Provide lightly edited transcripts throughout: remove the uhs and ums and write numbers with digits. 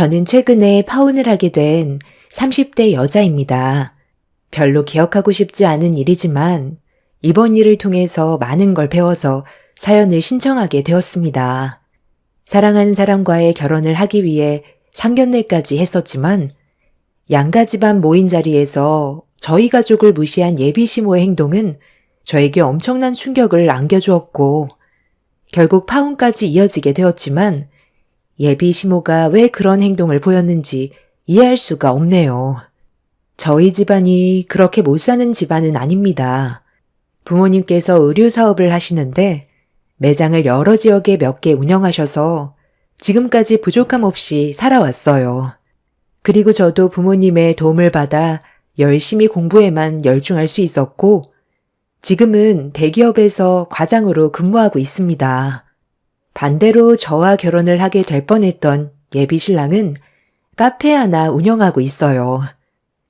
저는 최근에 파혼을 하게 된 30대 여자입니다. 별로 기억하고 싶지 않은 일이지만 이번 일을 통해서 많은 걸 배워서 사연을 신청하게 되었습니다. 사랑하는 사람과의 결혼을 하기 위해 상견례까지 했었지만 양가 집안 모인 자리에서 저희 가족을 무시한 예비 시모의 행동은 저에게 엄청난 충격을 안겨주었고 결국 파혼까지 이어지게 되었지만 예비 시모가 왜 그런 행동을 보였는지 이해할 수가 없네요. 저희 집안이 그렇게 못 사는 집안은 아닙니다. 부모님께서 의류 사업을 하시는데 매장을 여러 지역에 몇 개 운영하셔서 지금까지 부족함 없이 살아왔어요. 그리고 저도 부모님의 도움을 받아 열심히 공부에만 열중할 수 있었고 지금은 대기업에서 과장으로 근무하고 있습니다. 반대로 저와 결혼을 하게 될 뻔했던 예비 신랑은 카페 하나 운영하고 있어요.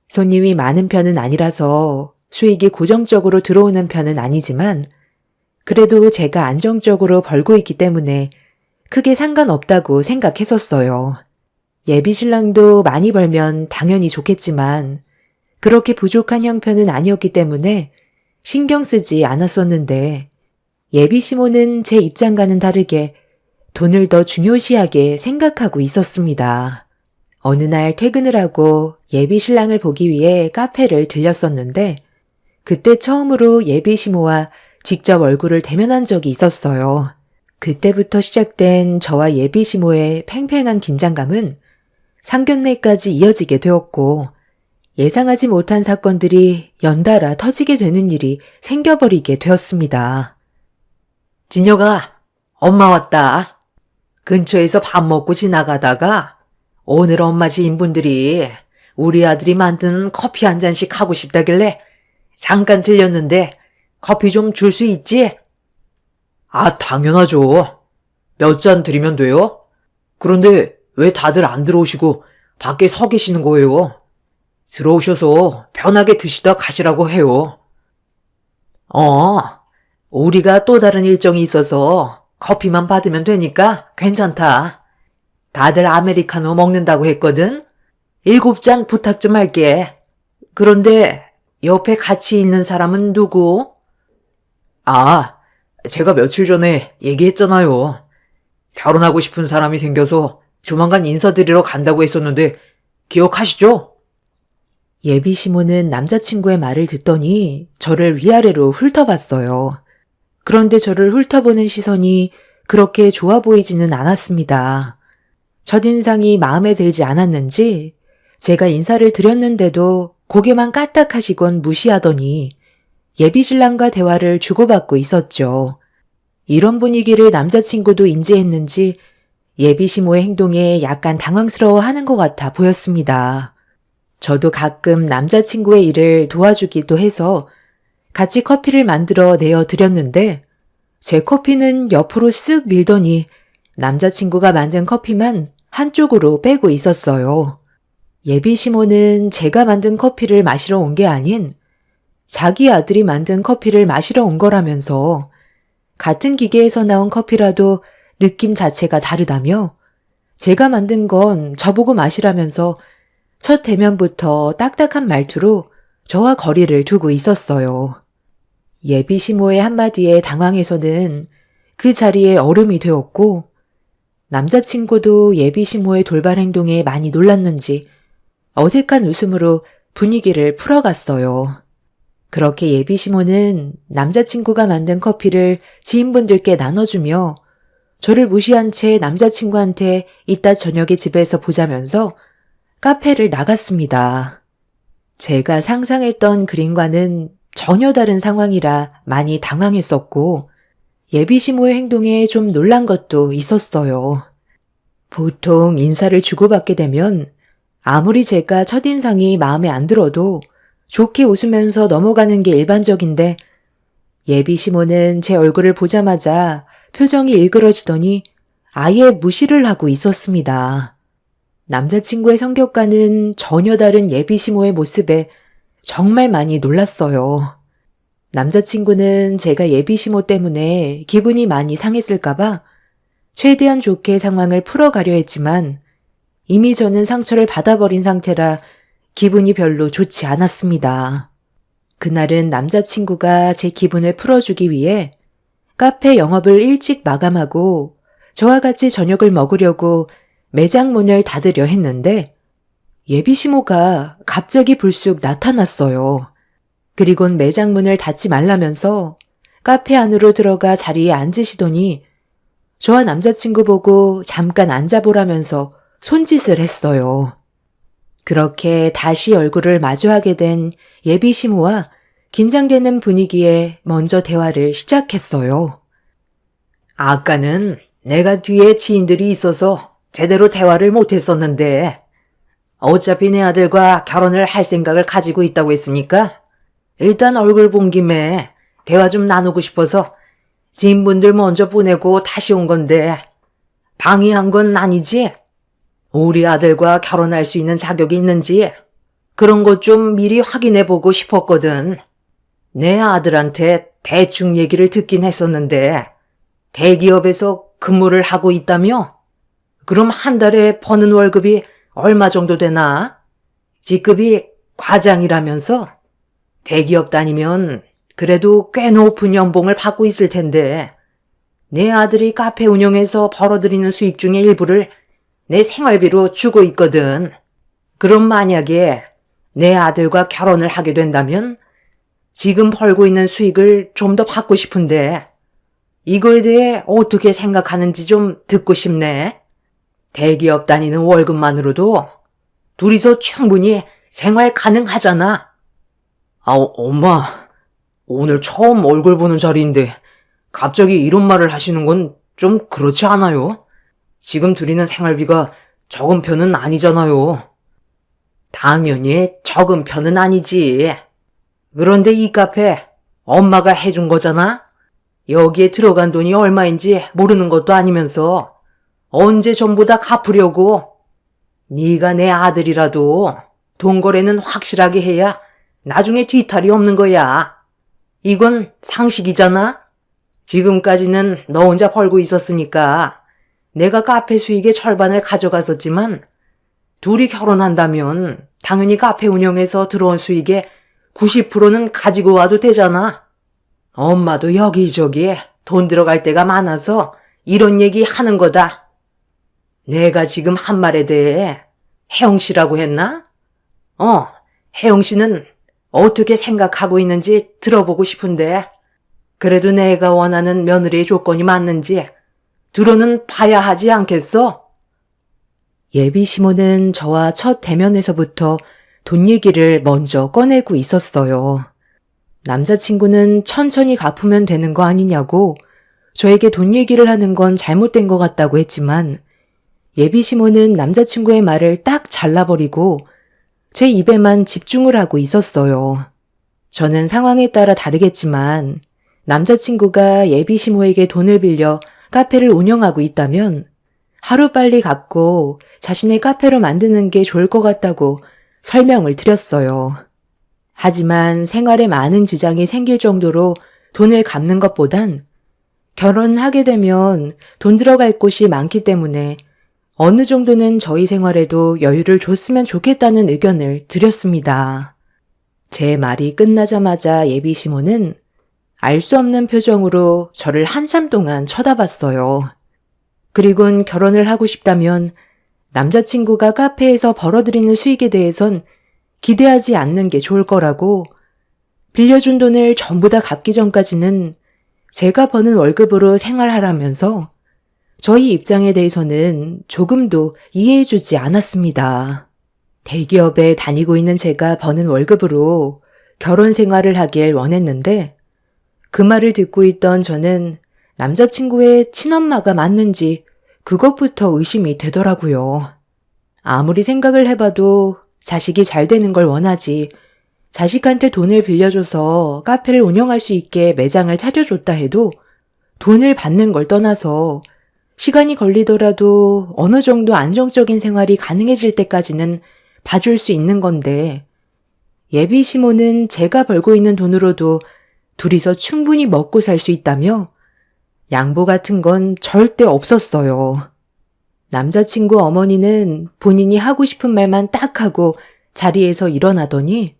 손님이 많은 편은 아니라서 수익이 고정적으로 들어오는 편은 아니지만 그래도 제가 안정적으로 벌고 있기 때문에 크게 상관없다고 생각했었어요. 예비 신랑도 많이 벌면 당연히 좋겠지만 그렇게 부족한 형편은 아니었기 때문에 신경 쓰지 않았었는데 예비 시모는 제 입장과는 다르게 돈을 더 중요시하게 생각하고 있었습니다. 어느 날 퇴근을 하고 예비 신랑을 보기 위해 카페를 들렸었는데 그때 처음으로 예비 시모와 직접 얼굴을 대면한 적이 있었어요. 그때부터 시작된 저와 예비 시모의 팽팽한 긴장감은 상견례까지 이어지게 되었고 예상하지 못한 사건들이 연달아 터지게 되는 일이 생겨버리게 되었습니다. 진혁아, 엄마 왔다. 근처에서 밥 먹고 지나가다가 오늘 엄마 지인분들이 우리 아들이 만든 커피 한 잔씩 하고 싶다길래 잠깐 들렸는데 커피 좀 줄 수 있지? 아, 당연하죠. 몇 잔 드리면 돼요? 그런데 왜 다들 안 들어오시고 밖에 서 계시는 거예요? 들어오셔서 편하게 드시다 가시라고 해요. 우리가 또 다른 일정이 있어서 커피만 받으면 되니까 괜찮다. 다들 아메리카노 먹는다고 했거든? 7잔 부탁 좀 할게. 그런데 옆에 같이 있는 사람은 누구? 아, 제가 며칠 전에 얘기했잖아요. 결혼하고 싶은 사람이 생겨서 조만간 인사드리러 간다고 했었는데 기억하시죠? 예비 시모는 남자친구의 말을 듣더니 저를 위아래로 훑어봤어요. 그런데 저를 훑어보는 시선이 그렇게 좋아 보이지는 않았습니다. 첫인상이 마음에 들지 않았는지 제가 인사를 드렸는데도 고개만 까딱하시곤 무시하더니 예비 신랑과 대화를 주고받고 있었죠. 이런 분위기를 남자친구도 인지했는지 예비 시모의 행동에 약간 당황스러워하는 것 같아 보였습니다. 저도 가끔 남자친구의 일을 도와주기도 해서 같이 커피를 만들어 내어드렸는데 제 커피는 옆으로 쓱 밀더니 남자친구가 만든 커피만 한쪽으로 빼고 있었어요. 예비 시모는 제가 만든 커피를 마시러 온 게 아닌 자기 아들이 만든 커피를 마시러 온 거라면서 같은 기계에서 나온 커피라도 느낌 자체가 다르다며 제가 만든 건 저보고 마시라면서 첫 대면부터 딱딱한 말투로 저와 거리를 두고 있었어요. 예비 시모의 한마디에 당황해서는 그 자리에 얼음이 되었고 남자친구도 예비 시모의 돌발 행동에 많이 놀랐는지 어색한 웃음으로 분위기를 풀어갔어요. 그렇게 예비 시모는 남자친구가 만든 커피를 지인분들께 나눠주며 저를 무시한 채 남자친구한테 이따 저녁에 집에서 보자면서 카페를 나갔습니다. 제가 상상했던 그림과는 전혀 다른 상황이라 많이 당황했었고 예비 시모의 행동에 좀 놀란 것도 있었어요. 보통 인사를 주고받게 되면 아무리 제가 첫인상이 마음에 안 들어도 좋게 웃으면서 넘어가는 게 일반적인데 예비 시모는 제 얼굴을 보자마자 표정이 일그러지더니 아예 무시를 하고 있었습니다. 남자친구의 성격과는 전혀 다른 예비 시모의 모습에 정말 많이 놀랐어요. 남자친구는 제가 예비 시모 때문에 기분이 많이 상했을까봐 최대한 좋게 상황을 풀어가려 했지만 이미 저는 상처를 받아버린 상태라 기분이 별로 좋지 않았습니다. 그날은 남자친구가 제 기분을 풀어주기 위해 카페 영업을 일찍 마감하고 저와 같이 저녁을 먹으려고 매장 문을 닫으려 했는데 예비시모가 갑자기 불쑥 나타났어요. 그리곤 매장 문을 닫지 말라면서 카페 안으로 들어가 자리에 앉으시더니 저와 남자친구 보고 잠깐 앉아보라면서 손짓을 했어요. 그렇게 다시 얼굴을 마주하게 된 예비시모와 긴장되는 분위기에 먼저 대화를 시작했어요. 아까는 내가 뒤에 지인들이 있어서 제대로 대화를 못했었는데 어차피 내 아들과 결혼을 할 생각을 가지고 있다고 했으니까 일단 얼굴 본 김에 대화 좀 나누고 싶어서 지인분들 먼저 보내고 다시 온 건데 방해한 건 아니지? 우리 아들과 결혼할 수 있는 자격이 있는지 그런 것 좀 미리 확인해 보고 싶었거든. 내 아들한테 대충 얘기를 듣긴 했었는데 대기업에서 근무를 하고 있다며? 그럼 한 달에 버는 월급이 얼마 정도 되나? 직급이 과장이라면서? 대기업 다니면 그래도 꽤 높은 연봉을 받고 있을 텐데 내 아들이 카페 운영해서 벌어들이는 수익 중의 일부를 내 생활비로 주고 있거든. 그럼 만약에 내 아들과 결혼을 하게 된다면 지금 벌고 있는 수익을 좀 더 받고 싶은데 이거에 대해 어떻게 생각하는지 좀 듣고 싶네. 대기업 다니는 월급만으로도 둘이서 충분히 생활 가능하잖아. 엄마, 오늘 처음 얼굴 보는 자리인데 갑자기 이런 말을 하시는 건 좀 그렇지 않아요? 지금 드리는 생활비가 적은 편은 아니잖아요. 당연히 적은 편은 아니지. 그런데 이 카페 엄마가 해준 거잖아? 여기에 들어간 돈이 얼마인지 모르는 것도 아니면서 언제 전부 다 갚으려고. 네가 내 아들이라도 돈 거래는 확실하게 해야 나중에 뒤탈이 없는 거야. 이건 상식이잖아? 지금까지는 너 혼자 벌고 있었으니까 내가 카페 수익의 절반을 가져갔었지만 둘이 결혼한다면 당연히 카페 운영에서 들어온 수익의 90%는 가지고 와도 되잖아. 엄마도 여기저기 돈 들어갈 때가 많아서 이런 얘기 하는 거다. 내가 지금 한 말에 대해 혜영 씨라고 했나? 혜영 씨는 어떻게 생각하고 있는지 들어보고 싶은데 그래도 내가 원하는 며느리의 조건이 맞는지 들어는 봐야 하지 않겠어? 예비시모는 저와 첫 대면에서부터 돈 얘기를 먼저 꺼내고 있었어요. 남자친구는 천천히 갚으면 되는 거 아니냐고 저에게 돈 얘기를 하는 건 잘못된 것 같다고 했지만 예비시모는 남자친구의 말을 딱 잘라버리고 제 입에만 집중을 하고 있었어요. 저는 상황에 따라 다르겠지만 남자친구가 예비시모에게 돈을 빌려 카페를 운영하고 있다면 하루빨리 갚고 자신의 카페로 만드는 게 좋을 것 같다고 설명을 드렸어요. 하지만 생활에 많은 지장이 생길 정도로 돈을 갚는 것보단 결혼하게 되면 돈 들어갈 곳이 많기 때문에 어느 정도는 저희 생활에도 여유를 줬으면 좋겠다는 의견을 드렸습니다. 제 말이 끝나자마자 예비시모는 알 수 없는 표정으로 저를 한참 동안 쳐다봤어요. 그리곤 결혼을 하고 싶다면 남자친구가 카페에서 벌어들이는 수익에 대해선 기대하지 않는 게 좋을 거라고 빌려준 돈을 전부 다 갚기 전까지는 제가 버는 월급으로 생활하라면서 저희 입장에 대해서는 조금도 이해해주지 않았습니다. 대기업에 다니고 있는 제가 버는 월급으로 결혼 생활을 하길 원했는데 그 말을 듣고 있던 저는 남자친구의 친엄마가 맞는지 그것부터 의심이 되더라고요. 아무리 생각을 해봐도 자식이 잘 되는 걸 원하지 자식한테 돈을 빌려줘서 카페를 운영할 수 있게 매장을 차려줬다 해도 돈을 받는 걸 떠나서 시간이 걸리더라도 어느 정도 안정적인 생활이 가능해질 때까지는 봐줄 수 있는 건데 예비시모는 제가 벌고 있는 돈으로도 둘이서 충분히 먹고 살 수 있다며 양보 같은 건 절대 없었어요. 남자친구 어머니는 본인이 하고 싶은 말만 딱 하고 자리에서 일어나더니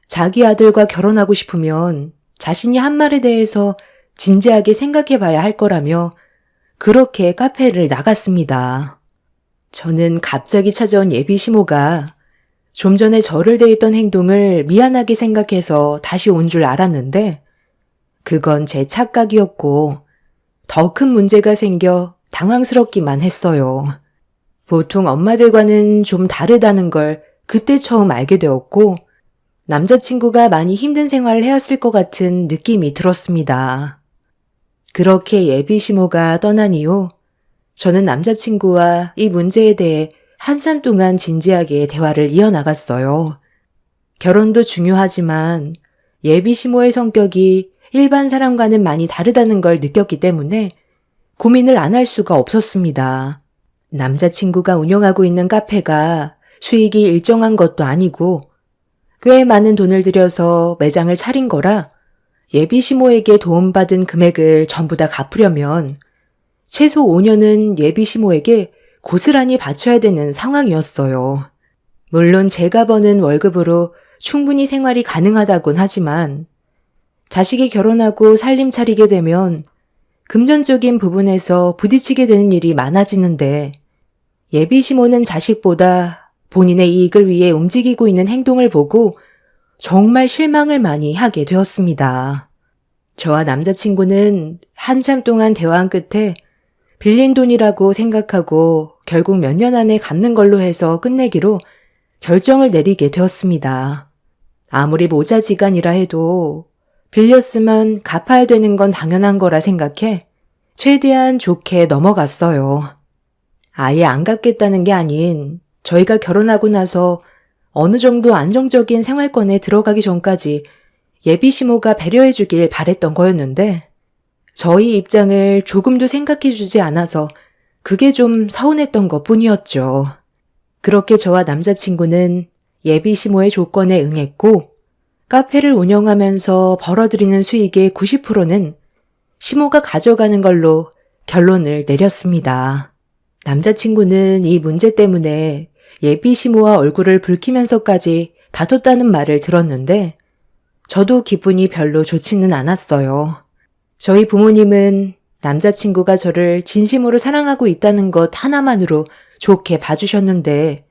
자기 아들과 결혼하고 싶으면 자신이 한 말에 대해서 진지하게 생각해 봐야 할 거라며 그렇게 카페를 나갔습니다. 저는 갑자기 찾아온 예비 시모가 좀 전에 저를 대했던 행동을 미안하게 생각해서 다시 온 줄 알았는데 그건 제 착각이었고 더 큰 문제가 생겨 당황스럽기만 했어요. 보통 엄마들과는 좀 다르다는 걸 그때 처음 알게 되었고 남자친구가 많이 힘든 생활을 해왔을 것 같은 느낌이 들었습니다. 그렇게 예비 시모가 떠난 이후 저는 남자친구와 이 문제에 대해 한참 동안 진지하게 대화를 이어나갔어요. 결혼도 중요하지만 예비 시모의 성격이 일반 사람과는 많이 다르다는 걸 느꼈기 때문에 고민을 안 할 수가 없었습니다. 남자친구가 운영하고 있는 카페가 수익이 일정한 것도 아니고 꽤 많은 돈을 들여서 매장을 차린 거라 예비 시모에게 도움받은 금액을 전부 다 갚으려면 최소 5년은 예비 시모에게 고스란히 바쳐야 되는 상황이었어요. 물론 제가 버는 월급으로 충분히 생활이 가능하다곤 하지만 자식이 결혼하고 살림 차리게 되면 금전적인 부분에서 부딪히게 되는 일이 많아지는데 예비 시모는 자식보다 본인의 이익을 위해 움직이고 있는 행동을 보고 정말 실망을 많이 하게 되었습니다. 저와 남자친구는 한참 동안 대화한 끝에 빌린 돈이라고 생각하고 결국 몇 년 안에 갚는 걸로 해서 끝내기로 결정을 내리게 되었습니다. 아무리 모자지간이라 해도 빌렸으면 갚아야 되는 건 당연한 거라 생각해 최대한 좋게 넘어갔어요. 아예 안 갚겠다는 게 아닌 저희가 결혼하고 나서 어느 정도 안정적인 생활권에 들어가기 전까지 예비 시모가 배려해 주길 바랬던 거였는데 저희 입장을 조금도 생각해 주지 않아서 그게 좀 서운했던 것 뿐이었죠. 그렇게 저와 남자친구는 예비 시모의 조건에 응했고 카페를 운영하면서 벌어들이는 수익의 90%는 시모가 가져가는 걸로 결론을 내렸습니다. 남자친구는 이 문제 때문에 예비 시모와 얼굴을 붉히면서까지 다퉜다는 말을 들었는데 저도 기분이 별로 좋지는 않았어요. 저희 부모님은 남자친구가 저를 진심으로 사랑하고 있다는 것 하나만으로 좋게 봐주셨는데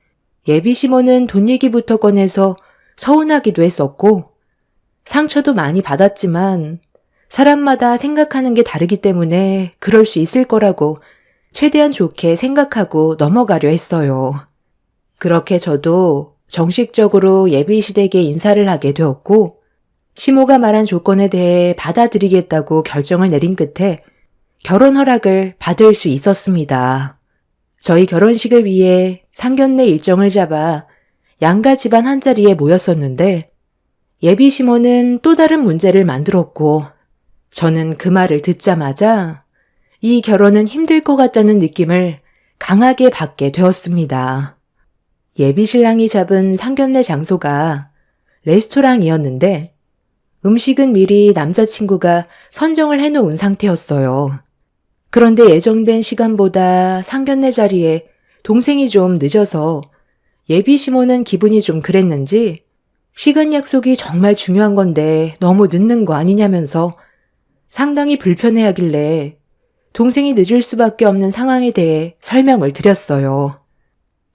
예비 시모는 돈 얘기부터 꺼내서 서운하기도 했었고 상처도 많이 받았지만 사람마다 생각하는 게 다르기 때문에 그럴 수 있을 거라고 최대한 좋게 생각하고 넘어가려 했어요. 그렇게 저도 정식적으로 예비 시댁에 인사를 하게 되었고 시모가 말한 조건에 대해 받아들이겠다고 결정을 내린 끝에 결혼 허락을 받을 수 있었습니다. 저희 결혼식을 위해 상견례 일정을 잡아 양가 집안 한자리에 모였었는데 예비 시모는 또 다른 문제를 만들었고 저는 그 말을 듣자마자 이 결혼은 힘들 것 같다는 느낌을 강하게 받게 되었습니다. 예비 신랑이 잡은 상견례 장소가 레스토랑이었는데 음식은 미리 남자친구가 선정을 해놓은 상태였어요. 그런데 예정된 시간보다 상견례 자리에 동생이 좀 늦어서 예비 시모는 기분이 좀 그랬는지 시간 약속이 정말 중요한 건데 너무 늦는 거 아니냐면서 상당히 불편해하길래 동생이 늦을 수밖에 없는 상황에 대해 설명을 드렸어요.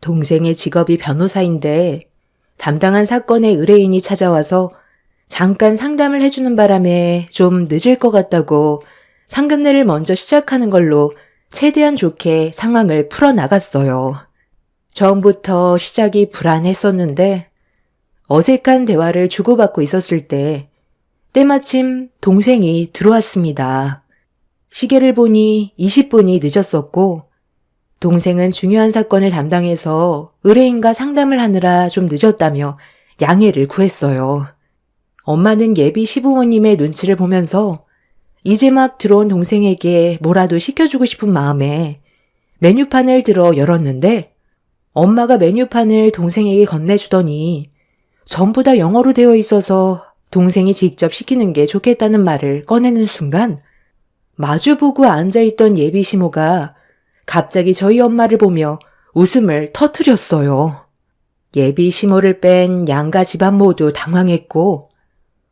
동생의 직업이 변호사인데 담당한 사건의 의뢰인이 찾아와서 잠깐 상담을 해주는 바람에 좀 늦을 것 같다고 상견례를 먼저 시작하는 걸로 최대한 좋게 상황을 풀어나갔어요. 처음부터 시작이 불안했었는데 어색한 대화를 주고받고 있었을 때 때마침 동생이 들어왔습니다. 시계를 보니 20분이 늦었었고 동생은 중요한 사건을 담당해서 의뢰인과 상담을 하느라 좀 늦었다며 양해를 구했어요. 엄마는 예비 시부모님의 눈치를 보면서 이제 막 들어온 동생에게 뭐라도 시켜주고 싶은 마음에 메뉴판을 들어 열었는데 엄마가 메뉴판을 동생에게 건네주더니 전부 다 영어로 되어 있어서 동생이 직접 시키는 게 좋겠다는 말을 꺼내는 순간 마주보고 앉아있던 예비 시모가 갑자기 저희 엄마를 보며 웃음을 터뜨렸어요. 예비 시모를 뺀 양가 집안 모두 당황했고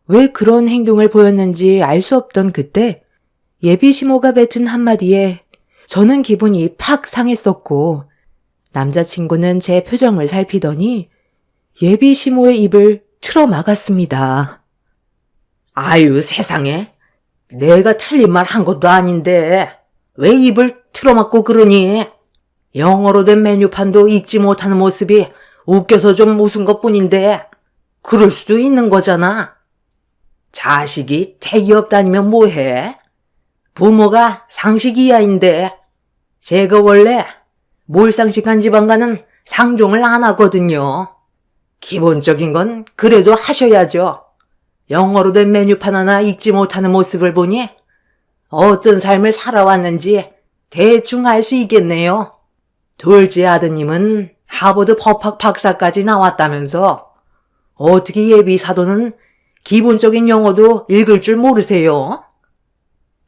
왜 그런 행동을 보였는지 알 수 없던 그때 예비 시모가 뱉은 한마디에 저는 기분이 팍 상했었고 남자친구는 제 표정을 살피더니 예비 시모의 입을 틀어 막았습니다. 아유, 세상에. 내가 틀린 말 한 것도 아닌데 왜 입을 틀어막고 그러니? 영어로 된 메뉴판도 읽지 못하는 모습이 웃겨서 좀 웃은 것뿐인데 그럴 수도 있는 거잖아. 자식이 대기업 다니면 뭐해? 부모가 상식 이하인데 제가 원래 몰상식한 집안과는 상종을 안 하거든요. 기본적인 건 그래도 하셔야죠. 영어로 된 메뉴판 하나 읽지 못하는 모습을 보니 어떤 삶을 살아왔는지 대충 알 수 있겠네요. 둘째 아드님은 하버드 법학 박사까지 나왔다면서 어떻게 예비 사도는 기본적인 영어도 읽을 줄 모르세요?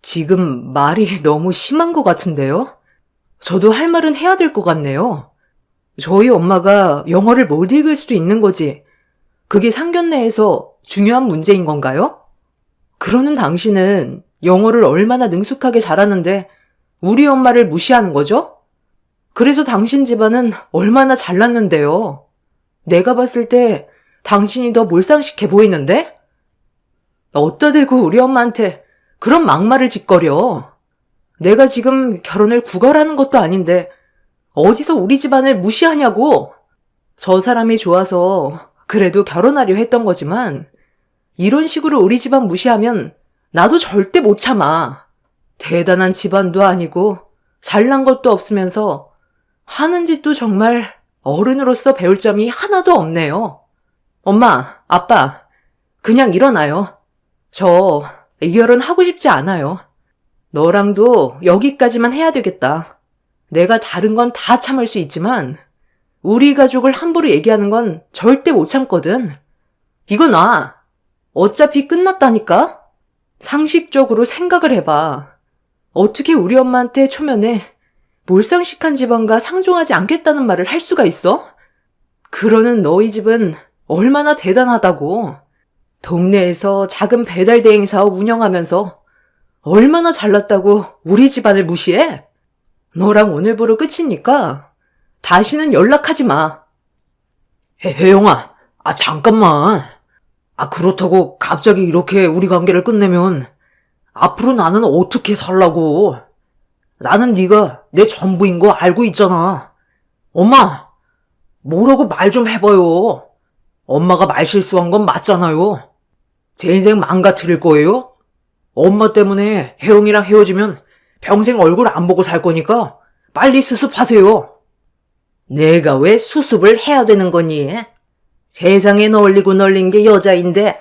지금 말이 너무 심한 것 같은데요? 저도 할 말은 해야 될 것 같네요. 저희 엄마가 영어를 못 읽을 수도 있는 거지. 그게 상견례에서 중요한 문제인 건가요? 그러는 당신은 영어를 얼마나 능숙하게 잘하는데 우리 엄마를 무시하는 거죠? 그래서 당신 집안은 얼마나 잘났는데요. 내가 봤을 때 당신이 더 몰상식해 보이는데? 어디다 대고 우리 엄마한테 그런 막말을 짓거려. 내가 지금 결혼을 구걸하는 것도 아닌데 어디서 우리 집안을 무시하냐고. 저 사람이 좋아서 그래도 결혼하려 했던 거지만 이런 식으로 우리 집안 무시하면 나도 절대 못 참아. 대단한 집안도 아니고 잘난 것도 없으면서 하는 짓도 정말 어른으로서 배울 점이 하나도 없네요. 엄마, 아빠, 그냥 일어나요. 저 이 결혼 하고 싶지 않아요. 너랑도 여기까지만 해야 되겠다. 내가 다른 건 다 참을 수 있지만 우리 가족을 함부로 얘기하는 건 절대 못 참거든. 이거 놔. 어차피 끝났다니까? 상식적으로 생각을 해봐. 어떻게 우리 엄마한테 초면에 몰상식한 집안과 상종하지 않겠다는 말을 할 수가 있어? 그러는 너희 집은 얼마나 대단하다고. 동네에서 작은 배달 대행 사업 운영하면서 얼마나 잘났다고 우리 집안을 무시해? 너랑 오늘부로 끝이니까 다시는 연락하지 마. 혜영아, 잠깐만. 그렇다고 갑자기 이렇게 우리 관계를 끝내면 앞으로 나는 어떻게 살라고. 나는 네가 내 전부인 거 알고 있잖아. 엄마, 뭐라고 말 좀 해봐요. 엄마가 말실수한 건 맞잖아요. 제 인생 망가뜨릴 거예요? 엄마 때문에 혜영이랑 헤어지면 평생 얼굴 안 보고 살 거니까 빨리 수습하세요. 내가 왜 수습을 해야 되는 거니? 세상에 널리고 널린 게 여자인데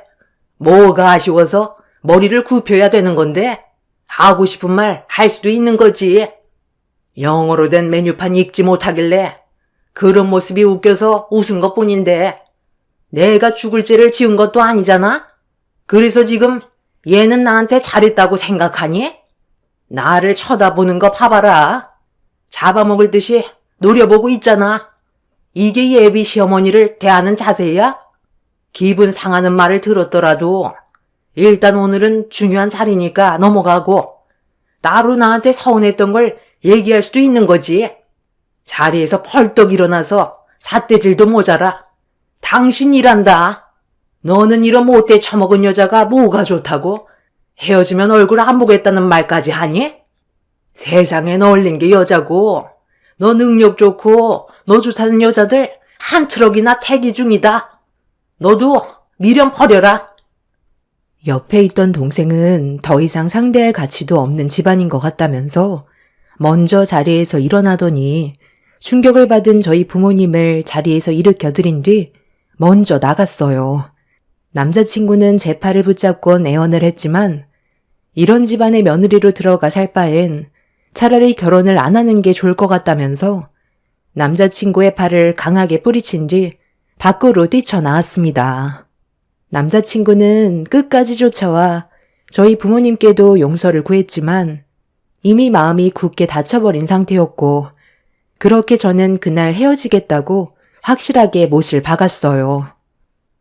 뭐가 아쉬워서 머리를 굽혀야 되는 건데 하고 싶은 말 할 수도 있는 거지. 영어로 된 메뉴판 읽지 못하길래 그런 모습이 웃겨서 웃은 것뿐인데 내가 죽을 죄를 지은 것도 아니잖아? 그래서 지금 얘는 나한테 잘했다고 생각하니? 나를 쳐다보는 거 봐봐라. 잡아먹을 듯이 노려보고 있잖아. 이게 예비 시어머니를 대하는 자세야? 기분 상하는 말을 들었더라도 일단 오늘은 중요한 자리니까 넘어가고 나로 나한테 서운했던 걸 얘기할 수도 있는 거지. 자리에서 펄떡 일어나서 삿대질도 모자라. 당신 일한다. 너는 이런 못돼 처먹은 여자가 뭐가 좋다고? 헤어지면 얼굴 안 보겠다는 말까지 하니? 세상에 널린 게 여자고 너 능력 좋고 너 좋다는 여자들 한 트럭이나 태기 중이다. 너도 미련 버려라. 옆에 있던 동생은 더 이상 상대할 가치도 없는 집안인 것 같다면서 먼저 자리에서 일어나더니 충격을 받은 저희 부모님을 자리에서 일으켜드린 뒤 먼저 나갔어요. 남자친구는 제 팔을 붙잡곤 애원을 했지만 이런 집안의 며느리로 들어가 살 바엔 차라리 결혼을 안 하는 게 좋을 것 같다면서 남자친구의 팔을 강하게 뿌리친 뒤 밖으로 뛰쳐나왔습니다. 남자친구는 끝까지 쫓아와 저희 부모님께도 용서를 구했지만 이미 마음이 굳게 닫혀버린 상태였고, 그렇게 저는 그날 헤어지겠다고 확실하게 못을 박았어요.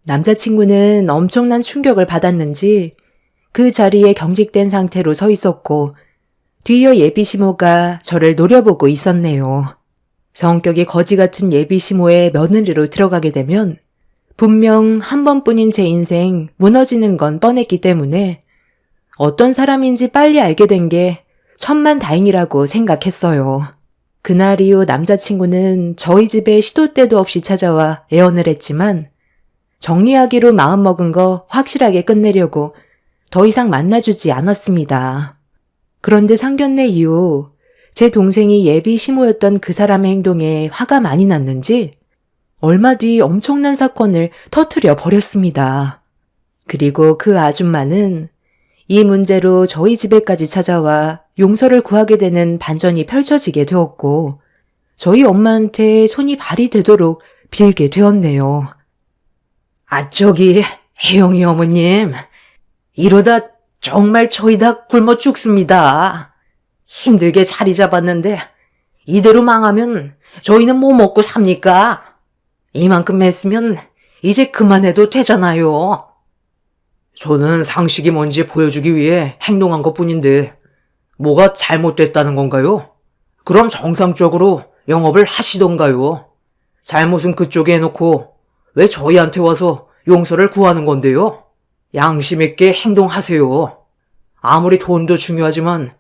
남자친구는 엄청난 충격을 받았는지 그 자리에 경직된 상태로 서 있었고, 뒤이어 예비시모가 저를 노려보고 있었네요. 성격이 거지 같은 예비시모의 며느리로 들어가게 되면 분명 한 번뿐인 제 인생 무너지는 건 뻔했기 때문에 어떤 사람인지 빨리 알게 된 게 천만다행이라고 생각했어요. 그날 이후 남자친구는 저희 집에 시도 때도 없이 찾아와 애원을 했지만 정리하기로 마음먹은 거 확실하게 끝내려고 더 이상 만나주지 않았습니다. 그런데 상견례 이후 제 동생이 예비 시모였던 그 사람의 행동에 화가 많이 났는지 얼마 뒤 엄청난 사건을 터뜨려 버렸습니다. 그리고 그 아줌마는 이 문제로 저희 집에까지 찾아와 용서를 구하게 되는 반전이 펼쳐지게 되었고 저희 엄마한테 손이 발이 되도록 빌게 되었네요. 저기, 혜영이 어머님. 이러다 정말 저희 다 굶어 죽습니다. 힘들게 자리 잡았는데 이대로 망하면 저희는 뭐 먹고 삽니까? 이만큼 했으면 이제 그만해도 되잖아요. 저는 상식이 뭔지 보여주기 위해 행동한 것뿐인데 뭐가 잘못됐다는 건가요? 그럼 정상적으로 영업을 하시던가요? 잘못은 그쪽에 해놓고 왜 저희한테 와서 용서를 구하는 건데요? 양심 있게 행동하세요. 아무리 돈도 중요하지만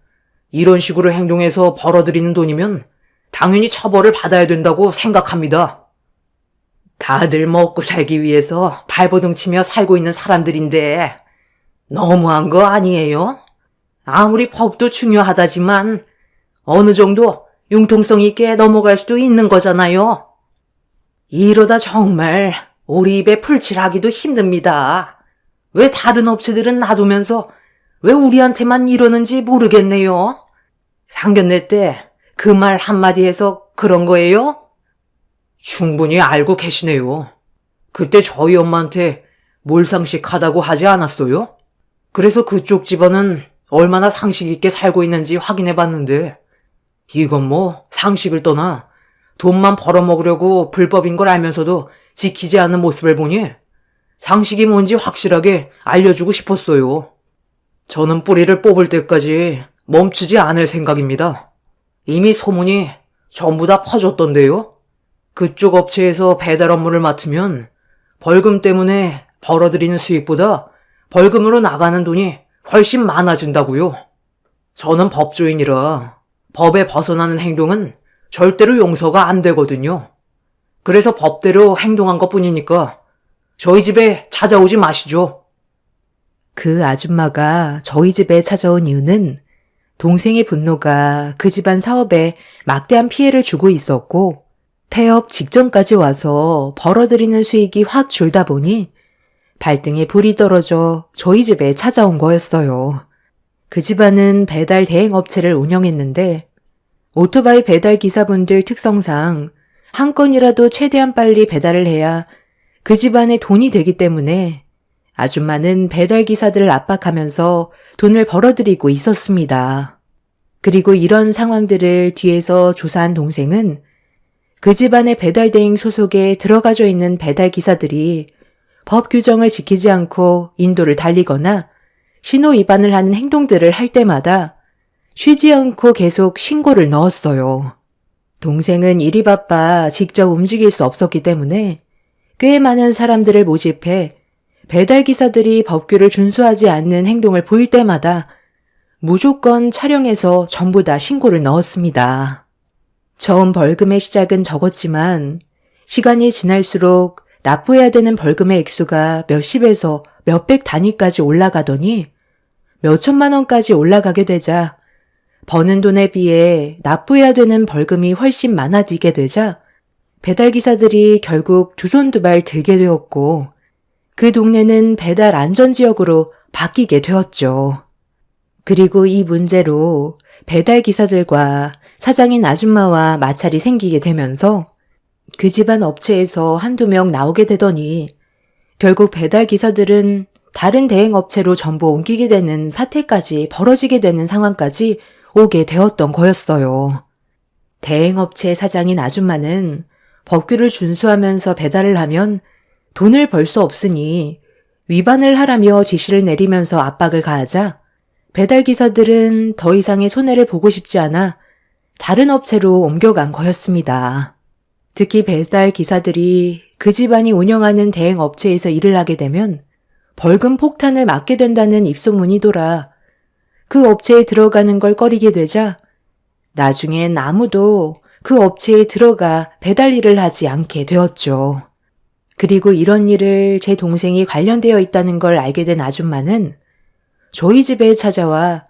이런 식으로 행동해서 벌어들이는 돈이면 당연히 처벌을 받아야 된다고 생각합니다. 다들 먹고 살기 위해서 발버둥 치며 살고 있는 사람들인데 너무한 거 아니에요? 아무리 법도 중요하다지만 어느 정도 융통성 있게 넘어갈 수도 있는 거잖아요. 이러다 정말 우리 입에 풀칠하기도 힘듭니다. 왜 다른 업체들은 놔두면서 왜 우리한테만 이러는지 모르겠네요. 상견례 때 그 말 한마디 해서 그런 거예요? 충분히 알고 계시네요. 그때 저희 엄마한테 몰상식하다고 하지 않았어요? 그래서 그쪽 집안은 얼마나 상식 있게 살고 있는지 확인해 봤는데 이건 뭐 상식을 떠나 돈만 벌어먹으려고 불법인 걸 알면서도 지키지 않는 모습을 보니 상식이 뭔지 확실하게 알려주고 싶었어요. 저는 뿌리를 뽑을 때까지 멈추지 않을 생각입니다. 이미 소문이 전부 다 퍼졌던데요. 그쪽 업체에서 배달 업무를 맡으면 벌금 때문에 벌어들이는 수익보다 벌금으로 나가는 돈이 훨씬 많아진다고요. 저는 법조인이라 법에 벗어나는 행동은 절대로 용서가 안 되거든요. 그래서 법대로 행동한 것뿐이니까 저희 집에 찾아오지 마시죠. 그 아줌마가 저희 집에 찾아온 이유는 동생의 분노가 그 집안 사업에 막대한 피해를 주고 있었고 폐업 직전까지 와서 벌어들이는 수익이 확 줄다 보니 발등에 불이 떨어져 저희 집에 찾아온 거였어요. 그 집안은 배달 대행업체를 운영했는데 오토바이 배달 기사분들 특성상 한 건이라도 최대한 빨리 배달을 해야 그 집안의 돈이 되기 때문에 아줌마는 배달 기사들을 압박하면서 돈을 벌어들이고 있었습니다. 그리고 이런 상황들을 뒤에서 조사한 동생은 그 집안의 배달 대행 소속에 들어가져 있는 배달 기사들이 법 규정을 지키지 않고 인도를 달리거나 신호 위반을 하는 행동들을 할 때마다 쉬지 않고 계속 신고를 넣었어요. 동생은 일이 바빠 직접 움직일 수 없었기 때문에 꽤 많은 사람들을 모집해 배달기사들이 법규를 준수하지 않는 행동을 보일 때마다 무조건 촬영해서 전부 다 신고를 넣었습니다. 처음 벌금의 시작은 적었지만 시간이 지날수록 납부해야 되는 벌금의 액수가 몇십에서 몇백 단위까지 올라가더니 몇천만 원까지 올라가게 되자 버는 돈에 비해 납부해야 되는 벌금이 훨씬 많아지게 되자 배달기사들이 결국 두 손 두 발 들게 되었고 그 동네는 배달 안전지역으로 바뀌게 되었죠. 그리고 이 문제로 배달기사들과 사장인 아줌마와 마찰이 생기게 되면서 그 집안 업체에서 한두 명 나오게 되더니 결국 배달기사들은 다른 대행업체로 전부 옮기게 되는 사태까지 벌어지게 되는 상황까지 오게 되었던 거였어요. 대행업체 사장인 아줌마는 법규를 준수하면서 배달을 하면 돈을 벌 수 없으니 위반을 하라며 지시를 내리면서 압박을 가하자 배달기사들은 더 이상의 손해를 보고 싶지 않아 다른 업체로 옮겨간 거였습니다. 특히 배달기사들이 그 집안이 운영하는 대행업체에서 일을 하게 되면 벌금 폭탄을 맞게 된다는 입소문이 돌아 그 업체에 들어가는 걸 꺼리게 되자 나중엔 아무도 그 업체에 들어가 배달 일을 하지 않게 되었죠. 그리고 이런 일을 제 동생이 관련되어 있다는 걸 알게 된 아줌마는 저희 집에 찾아와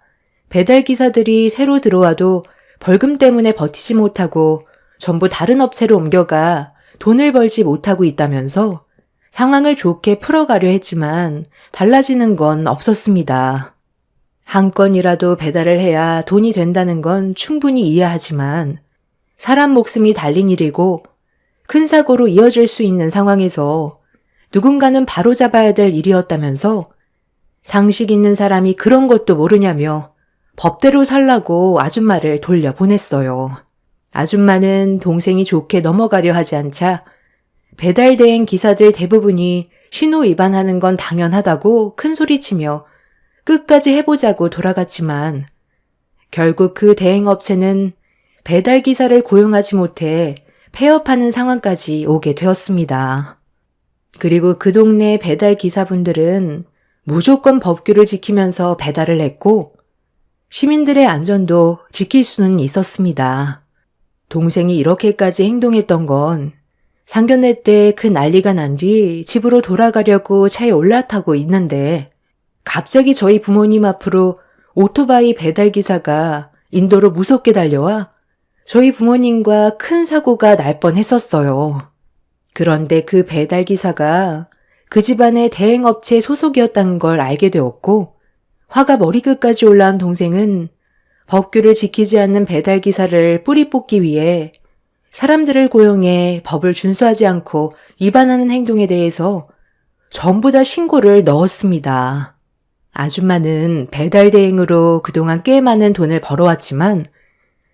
배달기사들이 새로 들어와도 벌금 때문에 버티지 못하고 전부 다른 업체로 옮겨가 돈을 벌지 못하고 있다면서 상황을 좋게 풀어가려 했지만 달라지는 건 없었습니다. 한 건이라도 배달을 해야 돈이 된다는 건 충분히 이해하지만 사람 목숨이 달린 일이고 큰 사고로 이어질 수 있는 상황에서 누군가는 바로잡아야 될 일이었다면서 상식 있는 사람이 그런 것도 모르냐며 법대로 살라고 아줌마를 돌려보냈어요. 아줌마는 동생이 좋게 넘어가려 하지 않자 배달 대행 기사들 대부분이 신호 위반하는 건 당연하다고 큰 소리치며 끝까지 해보자고 돌아갔지만 결국 그 대행업체는 배달기사를 고용하지 못해 폐업하는 상황까지 오게 되었습니다. 그리고 그 동네 배달기사분들은 무조건 법규를 지키면서 배달을 했고 시민들의 안전도 지킬 수는 있었습니다. 동생이 이렇게까지 행동했던 건 상견례 때 그 난리가 난 뒤 집으로 돌아가려고 차에 올라타고 있는데 갑자기 저희 부모님 앞으로 오토바이 배달기사가 인도로 무섭게 달려와 저희 부모님과 큰 사고가 날 뻔했었어요. 그런데 그 배달기사가 그 집안의 대행업체 소속이었다는 걸 알게 되었고 화가 머리끝까지 올라온 동생은 법규를 지키지 않는 배달기사를 뿌리 뽑기 위해 사람들을 고용해 법을 준수하지 않고 위반하는 행동에 대해서 전부 다 신고를 넣었습니다. 아줌마는 배달 대행으로 그동안 꽤 많은 돈을 벌어왔지만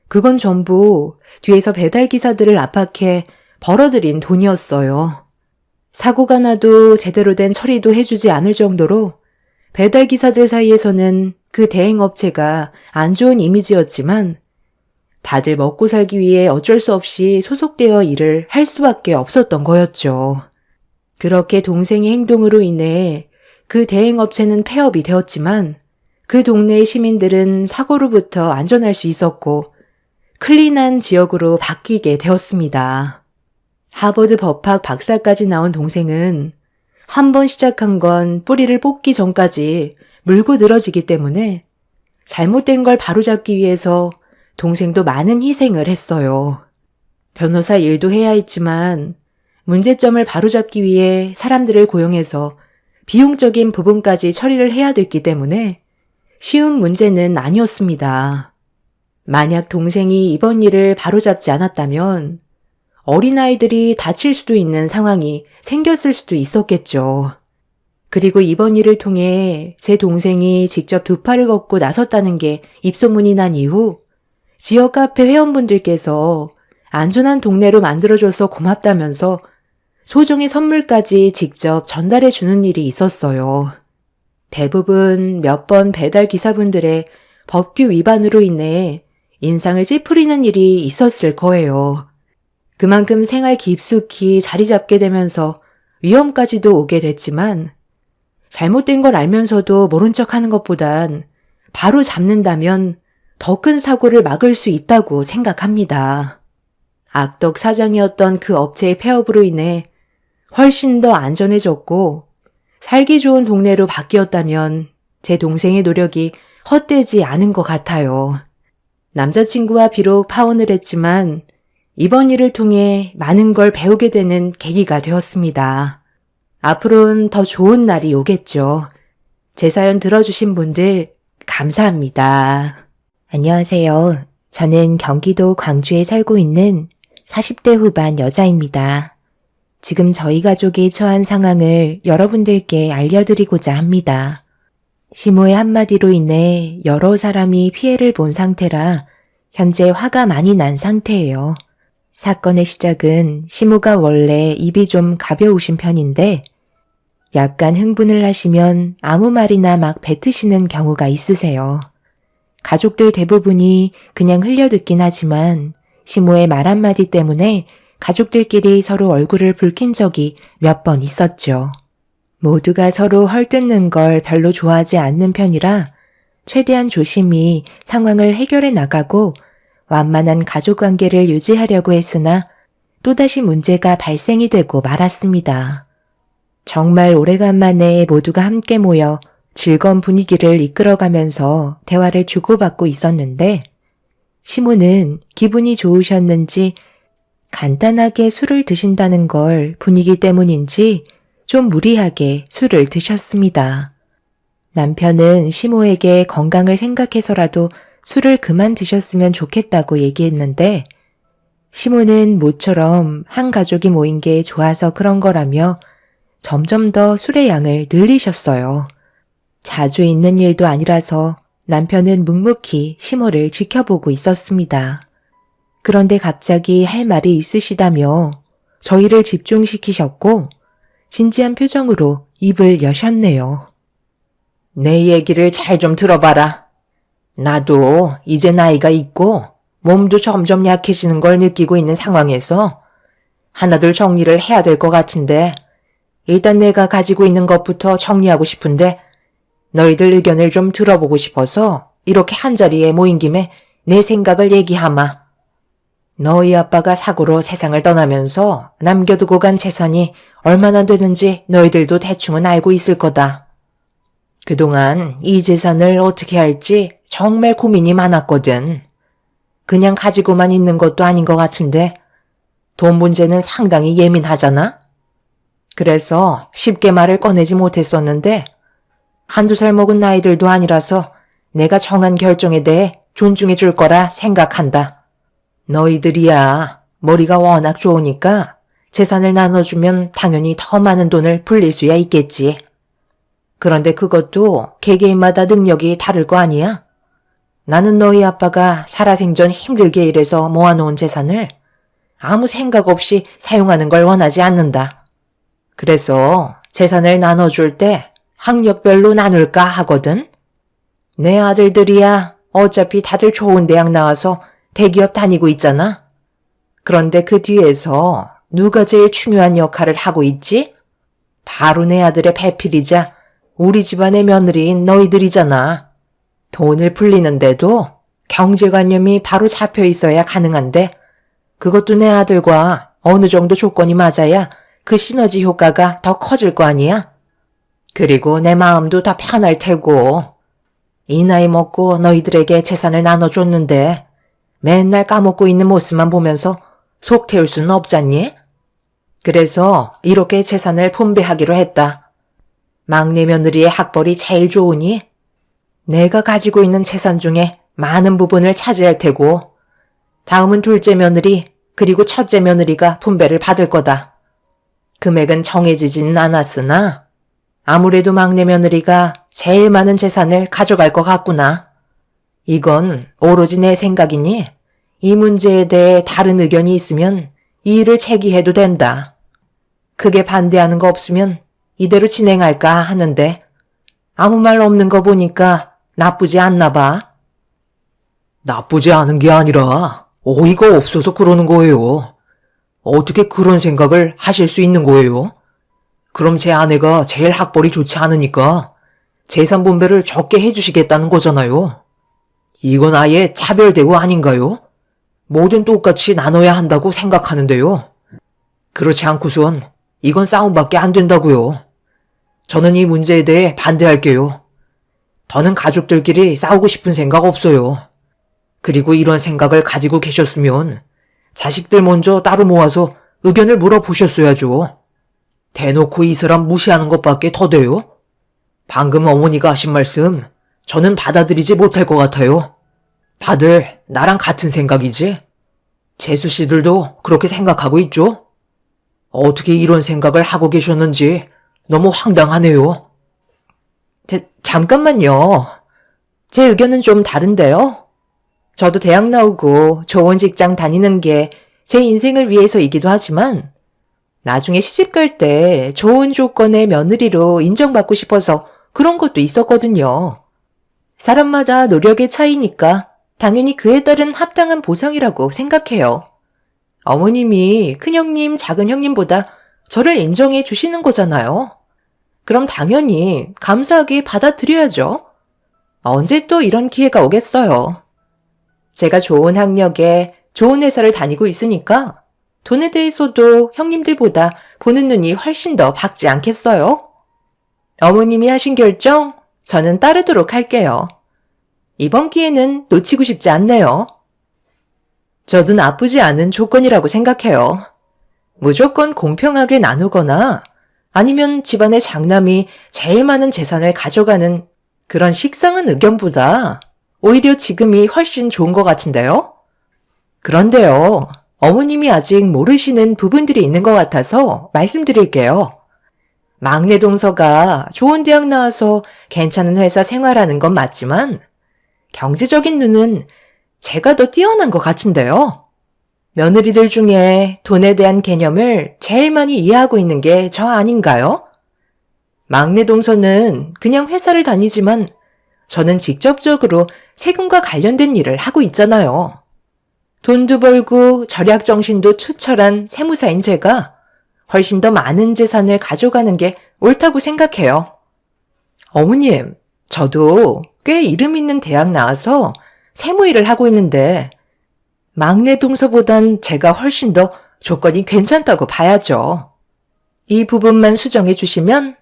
그건 전부 뒤에서 배달기사들을 압박해 벌어들인 돈이었어요. 사고가 나도 제대로 된 처리도 해주지 않을 정도로 배달기사들 사이에서는 그 대행업체가 안 좋은 이미지였지만 다들 먹고 살기 위해 어쩔 수 없이 소속되어 일을 할 수밖에 없었던 거였죠. 그렇게 동생의 행동으로 인해 그 대행업체는 폐업이 되었지만 그 동네의 시민들은 사고로부터 안전할 수 있었고 클린한 지역으로 바뀌게 되었습니다. 하버드 법학 박사까지 나온 동생은 한 번 시작한 건 뿌리를 뽑기 전까지 물고 늘어지기 때문에 잘못된 걸 바로잡기 위해서 동생도 많은 희생을 했어요. 변호사 일도 해야 했지만 문제점을 바로잡기 위해 사람들을 고용해서 비용적인 부분까지 처리를 해야 됐기 때문에 쉬운 문제는 아니었습니다. 만약 동생이 이번 일을 바로잡지 않았다면 어린아이들이 다칠 수도 있는 상황이 생겼을 수도 있었겠죠. 그리고 이번 일을 통해 제 동생이 직접 두 팔을 걷고 나섰다는 게 입소문이 난 이후 지역 카페 회원분들께서 안전한 동네로 만들어줘서 고맙다면서 소정의 선물까지 직접 전달해 주는 일이 있었어요. 대부분 몇 번 배달 기사분들의 법규 위반으로 인해 인상을 찌푸리는 일이 있었을 거예요. 그만큼 생활 깊숙이 자리 잡게 되면서 위험까지도 오게 됐지만 잘못된 걸 알면서도 모른 척하는 것보단 바로 잡는다면 더 큰 사고를 막을 수 있다고 생각합니다. 악덕 사장이었던 그 업체의 폐업으로 인해 훨씬 더 안전해졌고 살기 좋은 동네로 바뀌었다면 제 동생의 노력이 헛되지 않은 것 같아요. 남자친구와 비록 파혼을 했지만 이번 일을 통해 많은 걸 배우게 되는 계기가 되었습니다. 앞으로는 더 좋은 날이 오겠죠. 제 사연 들어주신 분들 감사합니다. 안녕하세요. 저는 경기도 광주에 살고 있는 40대 후반 여자입니다. 지금 저희 가족이 처한 상황을 여러분들께 알려드리고자 합니다. 시모의 한마디로 인해 여러 사람이 피해를 본 상태라 현재 화가 많이 난 상태예요. 사건의 시작은 시모가 원래 입이 좀 가벼우신 편인데 약간 흥분을 하시면 아무 말이나 막 뱉으시는 경우가 있으세요. 가족들 대부분이 그냥 흘려듣긴 하지만 시모의 말 한마디 때문에 가족들끼리 서로 얼굴을 붉힌 적이 몇 번 있었죠. 모두가 서로 헐뜯는 걸 별로 좋아하지 않는 편이라 최대한 조심히 상황을 해결해 나가고 완만한 가족관계를 유지하려고 했으나 또다시 문제가 발생이 되고 말았습니다. 정말 오래간만에 모두가 함께 모여 즐거운 분위기를 이끌어가면서 대화를 주고받고 있었는데 시모는 기분이 좋으셨는지 간단하게 술을 드신다는 걸 분위기 때문인지 좀 무리하게 술을 드셨습니다. 남편은 시모에게 건강을 생각해서라도 술을 그만 드셨으면 좋겠다고 얘기했는데 시모는 모처럼 한 가족이 모인 게 좋아서 그런 거라며 점점 더 술의 양을 늘리셨어요. 자주 있는 일도 아니라서 남편은 묵묵히 시모를 지켜보고 있었습니다. 그런데 갑자기 할 말이 있으시다며 저희를 집중시키셨고 진지한 표정으로 입을 여셨네요. 내 얘기를 잘 좀 들어봐라. 나도 이제 나이가 있고 몸도 점점 약해지는 걸 느끼고 있는 상황에서 하나둘 정리를 해야 될 것 같은데 일단 내가 가지고 있는 것부터 정리하고 싶은데 너희들 의견을 좀 들어보고 싶어서 이렇게 한자리에 모인 김에 내 생각을 얘기하마. 너희 아빠가 사고로 세상을 떠나면서 남겨두고 간 재산이 얼마나 되는지 너희들도 대충은 알고 있을 거다. 그동안 이 재산을 어떻게 할지 정말 고민이 많았거든. 그냥 가지고만 있는 것도 아닌 것 같은데 돈 문제는 상당히 예민하잖아? 그래서 쉽게 말을 꺼내지 못했었는데 한두 살 먹은 나이들도 아니라서 내가 정한 결정에 대해 존중해 줄 거라 생각한다. 너희들이야 머리가 워낙 좋으니까 재산을 나눠주면 당연히 더 많은 돈을 불릴 수야 있겠지. 그런데 그것도 개개인마다 능력이 다를 거 아니야? 나는 너희 아빠가 살아생전 힘들게 일해서 모아놓은 재산을 아무 생각 없이 사용하는 걸 원하지 않는다. 그래서 재산을 나눠줄 때 학력별로 나눌까 하거든. 내 아들들이야 어차피 다들 좋은 대학 나와서 대기업 다니고 있잖아. 그런데 그 뒤에서 누가 제일 중요한 역할을 하고 있지? 바로 내 아들의 배필이자 우리 집안의 며느리인 너희들이잖아. 돈을 불리는데도 경제관념이 바로 잡혀 있어야 가능한데 그것도 내 아들과 어느 정도 조건이 맞아야 그 시너지 효과가 더 커질 거 아니야? 그리고 내 마음도 더 편할 테고. 이 나이 먹고 너희들에게 재산을 나눠줬는데 맨날 까먹고 있는 모습만 보면서 속 태울 수는 없잖니? 그래서 이렇게 재산을 분배하기로 했다. 막내 며느리의 학벌이 제일 좋으니 내가 가지고 있는 재산 중에 많은 부분을 차지할 테고 다음은 둘째 며느리 그리고 첫째 며느리가 분배를 받을 거다. 금액은 정해지지는 않았으나 아무래도 막내 며느리가 제일 많은 재산을 가져갈 것 같구나. 이건 오로지 내 생각이니 이 문제에 대해 다른 의견이 있으면 이 일을 제기해도 된다. 크게 반대하는 거 없으면 이대로 진행할까 하는데 아무 말 없는 거 보니까 나쁘지 않나 봐. 나쁘지 않은 게 아니라 어이가 없어서 그러는 거예요. 어떻게 그런 생각을 하실 수 있는 거예요? 그럼 제 아내가 제일 학벌이 좋지 않으니까 재산 분배를 적게 해주시겠다는 거잖아요. 이건 아예 차별대우 아닌가요? 뭐든 똑같이 나눠야 한다고 생각하는데요. 그렇지 않고선 이건 싸움밖에 안 된다고요. 저는 이 문제에 대해 반대할게요. 더는 가족들끼리 싸우고 싶은 생각 없어요. 그리고 이런 생각을 가지고 계셨으면 자식들 먼저 따로 모아서 의견을 물어보셨어야죠. 대놓고 이 사람 무시하는 것밖에 더 돼요? 방금 어머니가 하신 말씀 저는 받아들이지 못할 것 같아요. 다들 나랑 같은 생각이지? 재수 씨들도 그렇게 생각하고 있죠? 어떻게 이런 생각을 하고 계셨는지 너무 황당하네요. 잠깐만요. 제 의견은 좀 다른데요. 저도 대학 나오고 좋은 직장 다니는 게 제 인생을 위해서이기도 하지만 나중에 시집 갈 때 좋은 조건의 며느리로 인정받고 싶어서 그런 것도 있었거든요. 사람마다 노력의 차이니까 당연히 그에 따른 합당한 보상이라고 생각해요. 어머님이 큰형님, 작은형님보다 저를 인정해 주시는 거잖아요. 그럼 당연히 감사하게 받아들여야죠. 언제 또 이런 기회가 오겠어요. 제가 좋은 학력에 좋은 회사를 다니고 있으니까 돈에 대해서도 형님들보다 보는 눈이 훨씬 더 밝지 않겠어요? 어머님이 하신 결정 저는 따르도록 할게요. 이번 기회는 놓치고 싶지 않네요. 저도 나쁘지 않은 조건이라고 생각해요. 무조건 공평하게 나누거나 아니면 집안의 장남이 제일 많은 재산을 가져가는 그런 식상한 의견보다 오히려 지금이 훨씬 좋은 것 같은데요? 그런데요, 어머님이 아직 모르시는 부분들이 있는 것 같아서 말씀드릴게요. 막내 동서가 좋은 대학 나와서 괜찮은 회사 생활하는 건 맞지만 경제적인 눈은 제가 더 뛰어난 것 같은데요. 며느리들 중에 돈에 대한 개념을 제일 많이 이해하고 있는 게 저 아닌가요? 막내 동서는 그냥 회사를 다니지만 저는 직접적으로 세금과 관련된 일을 하고 있잖아요. 돈도 벌고 절약 정신도 투철한 세무사인 제가 훨씬 더 많은 재산을 가져가는 게 옳다고 생각해요. 어머님, 저도 꽤 이름 있는 대학 나와서 세무 일을 하고 있는데 막내 동서보단 제가 훨씬 더 조건이 괜찮다고 봐야죠. 이 부분만 수정해 주시면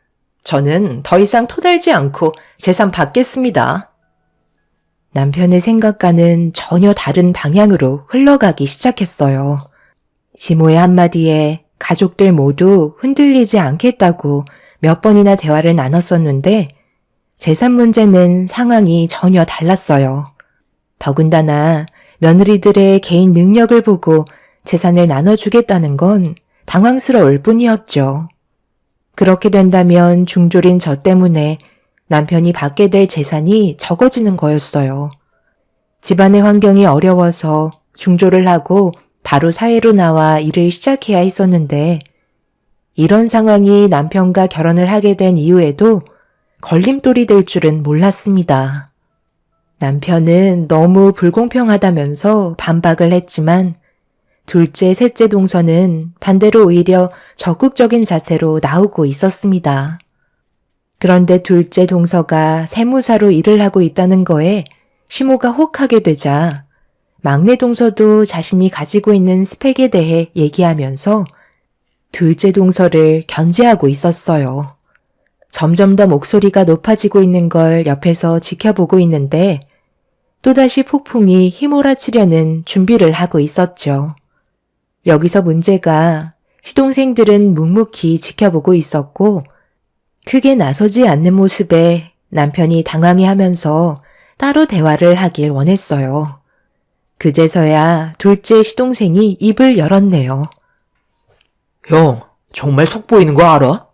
저는 더 이상 토달지 않고 재산 받겠습니다. 남편의 생각과는 전혀 다른 방향으로 흘러가기 시작했어요. 시모의 한마디에 가족들 모두 흔들리지 않겠다고 몇 번이나 대화를 나눴었는데 재산 문제는 상황이 전혀 달랐어요. 더군다나 며느리들의 개인 능력을 보고 재산을 나눠주겠다는 건 당황스러울 뿐이었죠. 그렇게 된다면 중졸인 저 때문에 남편이 받게 될 재산이 적어지는 거였어요. 집안의 환경이 어려워서 중졸을 하고 바로 사회로 나와 일을 시작해야 했었는데 이런 상황이 남편과 결혼을 하게 된 이후에도 걸림돌이 될 줄은 몰랐습니다. 남편은 너무 불공평하다면서 반박을 했지만 둘째, 셋째 동서는 반대로 오히려 적극적인 자세로 나오고 있었습니다. 그런데 둘째 동서가 세무사로 일을 하고 있다는 거에 시모가 혹하게 되자 막내 동서도 자신이 가지고 있는 스펙에 대해 얘기하면서 둘째 동서를 견제하고 있었어요. 점점 더 목소리가 높아지고 있는 걸 옆에서 지켜보고 있는데 또다시 폭풍이 휘몰아치려는 준비를 하고 있었죠. 여기서 문제가 시동생들은 묵묵히 지켜보고 있었고 크게 나서지 않는 모습에 남편이 당황해하면서 따로 대화를 하길 원했어요. 그제서야 둘째 시동생이 입을 열었네요. 형, 정말 속보이는 거 알아?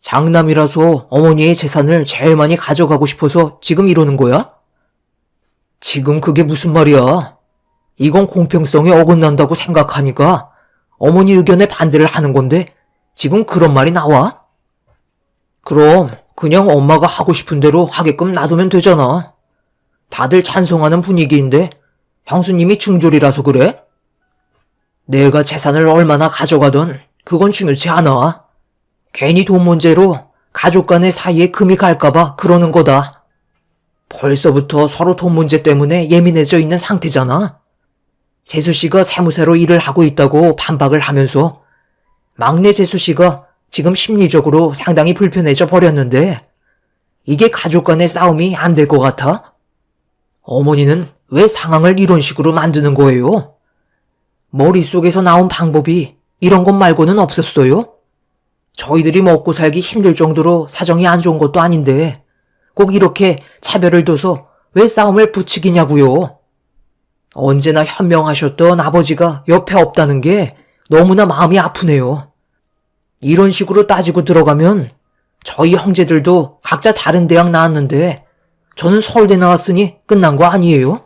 장남이라서 어머니의 재산을 제일 많이 가져가고 싶어서 지금 이러는 거야? 지금 그게 무슨 말이야? 이건 공평성에 어긋난다고 생각하니까 어머니 의견에 반대를 하는 건데 지금 그런 말이 나와? 그럼 그냥 엄마가 하고 싶은 대로 하게끔 놔두면 되잖아. 다들 찬성하는 분위기인데 형수님이 중졸이라서 그래? 내가 재산을 얼마나 가져가든 그건 중요치 않아. 괜히 돈 문제로 가족 간의 사이에 금이 갈까봐 그러는 거다. 벌써부터 서로 돈 문제 때문에 예민해져 있는 상태잖아. 재수씨가 세무사로 일을 하고 있다고 반박을 하면서 막내 재수씨가 지금 심리적으로 상당히 불편해져 버렸는데 이게 가족 간의 싸움이 안 될 것 같아? 어머니는 왜 상황을 이런 식으로 만드는 거예요? 머릿속에서 나온 방법이 이런 것 말고는 없었어요? 저희들이 먹고 살기 힘들 정도로 사정이 안 좋은 것도 아닌데 꼭 이렇게 차별을 둬서 왜 싸움을 부추기냐고요? 언제나 현명하셨던 아버지가 옆에 없다는 게 너무나 마음이 아프네요. 이런 식으로 따지고 들어가면 저희 형제들도 각자 다른 대학 나왔는데 저는 서울대 나왔으니 끝난 거 아니에요?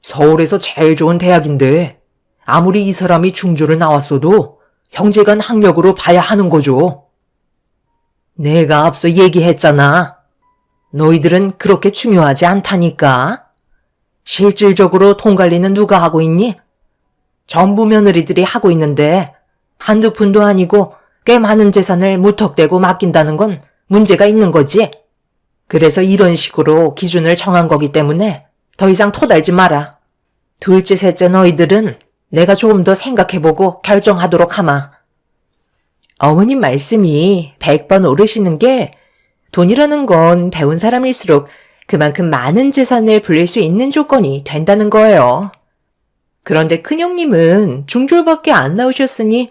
서울에서 제일 좋은 대학인데 아무리 이 사람이 중졸을 나왔어도 형제간 학력으로 봐야 하는 거죠. 내가 앞서 얘기했잖아. 너희들은 그렇게 중요하지 않다니까. 실질적으로 돈 관리는 누가 하고 있니? 전부 며느리들이 하고 있는데 한두 푼도 아니고 꽤 많은 재산을 무턱대고 맡긴다는 건 문제가 있는 거지. 그래서 이런 식으로 기준을 정한 거기 때문에 더 이상 토달지 마라. 둘째, 셋째 너희들은 내가 조금 더 생각해보고 결정하도록 하마. 어머님 말씀이 100번 오르시는 게 돈이라는 건 배운 사람일수록 그만큼 많은 재산을 불릴 수 있는 조건이 된다는 거예요. 그런데 큰형님은 중졸밖에 안 나오셨으니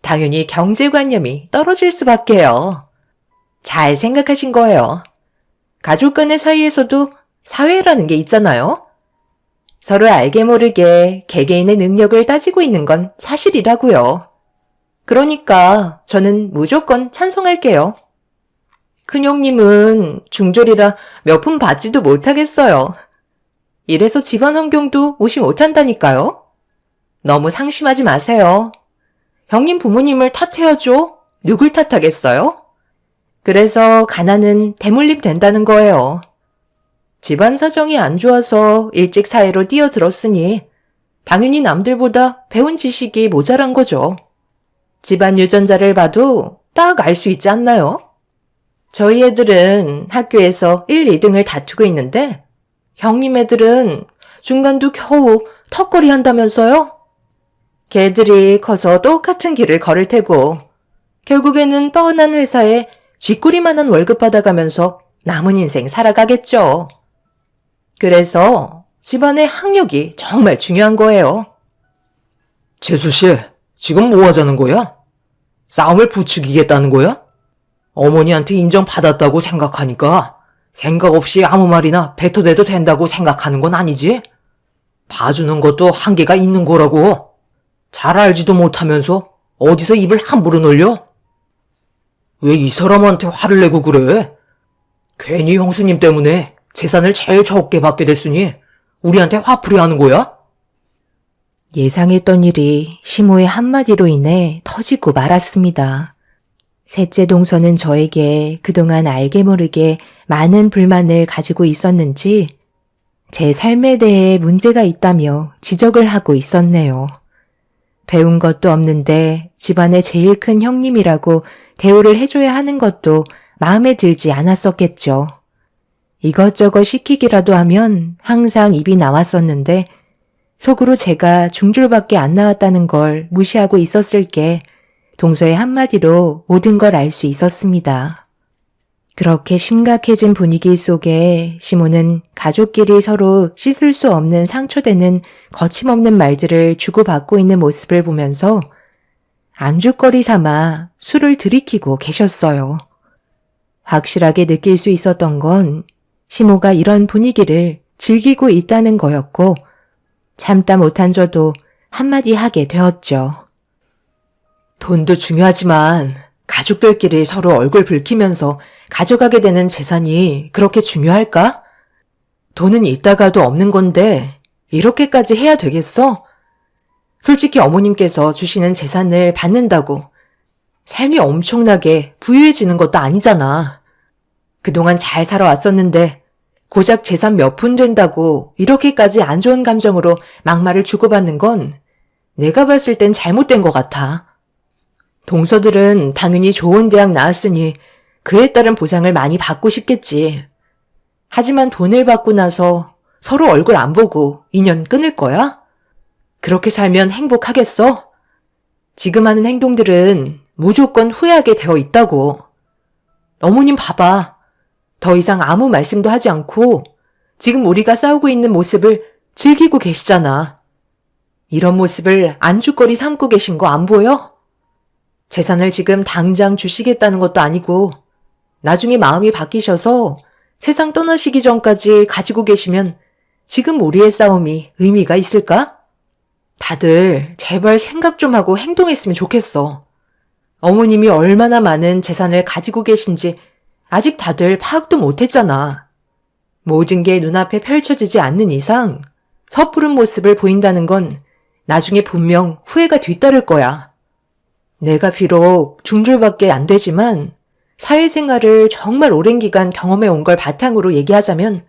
당연히 경제관념이 떨어질 수밖에요. 잘 생각하신 거예요. 가족 간의 사이에서도 사회라는 게 있잖아요. 서로 알게 모르게 개개인의 능력을 따지고 있는 건 사실이라고요. 그러니까 저는 무조건 찬성할게요. 큰형님은 중졸이라 몇 푼 받지도 못하겠어요. 이래서 집안 환경도 무시 못한다니까요. 너무 상심하지 마세요. 형님 부모님을 탓해야죠. 누굴 탓하겠어요? 그래서 가난은 대물림 된다는 거예요. 집안 사정이 안 좋아서 일찍 사회로 뛰어들었으니 당연히 남들보다 배운 지식이 모자란 거죠. 집안 유전자를 봐도 딱 알 수 있지 않나요? 저희 애들은 학교에서 1, 2등을 다투고 있는데 형님 애들은 중간도 겨우 턱걸이 한다면서요? 걔들이 커서 똑같은 길을 걸을 테고 결국에는 뻔한 회사에 쥐꼬리만한 월급 받아가면서 남은 인생 살아가겠죠. 그래서 집안의 학력이 정말 중요한 거예요. 재수 씨, 지금 뭐 하자는 거야? 싸움을 부추기겠다는 거야? 어머니한테 인정받았다고 생각하니까 생각 없이 아무 말이나 뱉어대도 된다고 생각하는 건 아니지? 봐주는 것도 한계가 있는 거라고. 잘 알지도 못하면서 어디서 입을 함부로 놀려? 왜 이 사람한테 화를 내고 그래? 괜히 형수님 때문에 재산을 제일 적게 받게 됐으니 우리한테 화풀이 하는 거야? 예상했던 일이 시모의 한마디로 인해 터지고 말았습니다. 셋째 동서는 저에게 그동안 알게 모르게 많은 불만을 가지고 있었는지 제 삶에 대해 문제가 있다며 지적을 하고 있었네요. 배운 것도 없는데 집안의 제일 큰 형님이라고 대우를 해줘야 하는 것도 마음에 들지 않았었겠죠. 이것저것 시키기라도 하면 항상 입이 나왔었는데 속으로 제가 중졸밖에 안 나왔다는 걸 무시하고 있었을 게 동서의 한마디로 모든 걸 알 수 있었습니다. 그렇게 심각해진 분위기 속에 시모는 가족끼리 서로 씻을 수 없는 상처되는 거침없는 말들을 주고받고 있는 모습을 보면서 안주거리 삼아 술을 들이키고 계셨어요. 확실하게 느낄 수 있었던 건 시모가 이런 분위기를 즐기고 있다는 거였고 참다 못한 저도 한마디 하게 되었죠. 돈도 중요하지만 가족들끼리 서로 얼굴 붉히면서 가져가게 되는 재산이 그렇게 중요할까? 돈은 있다가도 없는 건데 이렇게까지 해야 되겠어? 솔직히 어머님께서 주시는 재산을 받는다고 삶이 엄청나게 부유해지는 것도 아니잖아. 그동안 잘 살아왔었는데 고작 재산 몇 푼 된다고 이렇게까지 안 좋은 감정으로 막말을 주고받는 건 내가 봤을 땐 잘못된 것 같아. 동서들은 당연히 좋은 대학 나왔으니 그에 따른 보상을 많이 받고 싶겠지. 하지만 돈을 받고 나서 서로 얼굴 안 보고 인연 끊을 거야? 그렇게 살면 행복하겠어? 지금 하는 행동들은 무조건 후회하게 되어 있다고. 어머님 봐봐. 더 이상 아무 말씀도 하지 않고 지금 우리가 싸우고 있는 모습을 즐기고 계시잖아. 이런 모습을 안주거리 삼고 계신 거 안 보여? 재산을 지금 당장 주시겠다는 것도 아니고 나중에 마음이 바뀌셔서 세상 떠나시기 전까지 가지고 계시면 지금 우리의 싸움이 의미가 있을까? 다들 제발 생각 좀 하고 행동했으면 좋겠어. 어머님이 얼마나 많은 재산을 가지고 계신지 아직 다들 파악도 못했잖아. 모든 게 눈앞에 펼쳐지지 않는 이상 섣부른 모습을 보인다는 건 나중에 분명 후회가 뒤따를 거야. 내가 비록 중졸밖에 안 되지만 사회생활을 정말 오랜 기간 경험해 온 걸 바탕으로 얘기하자면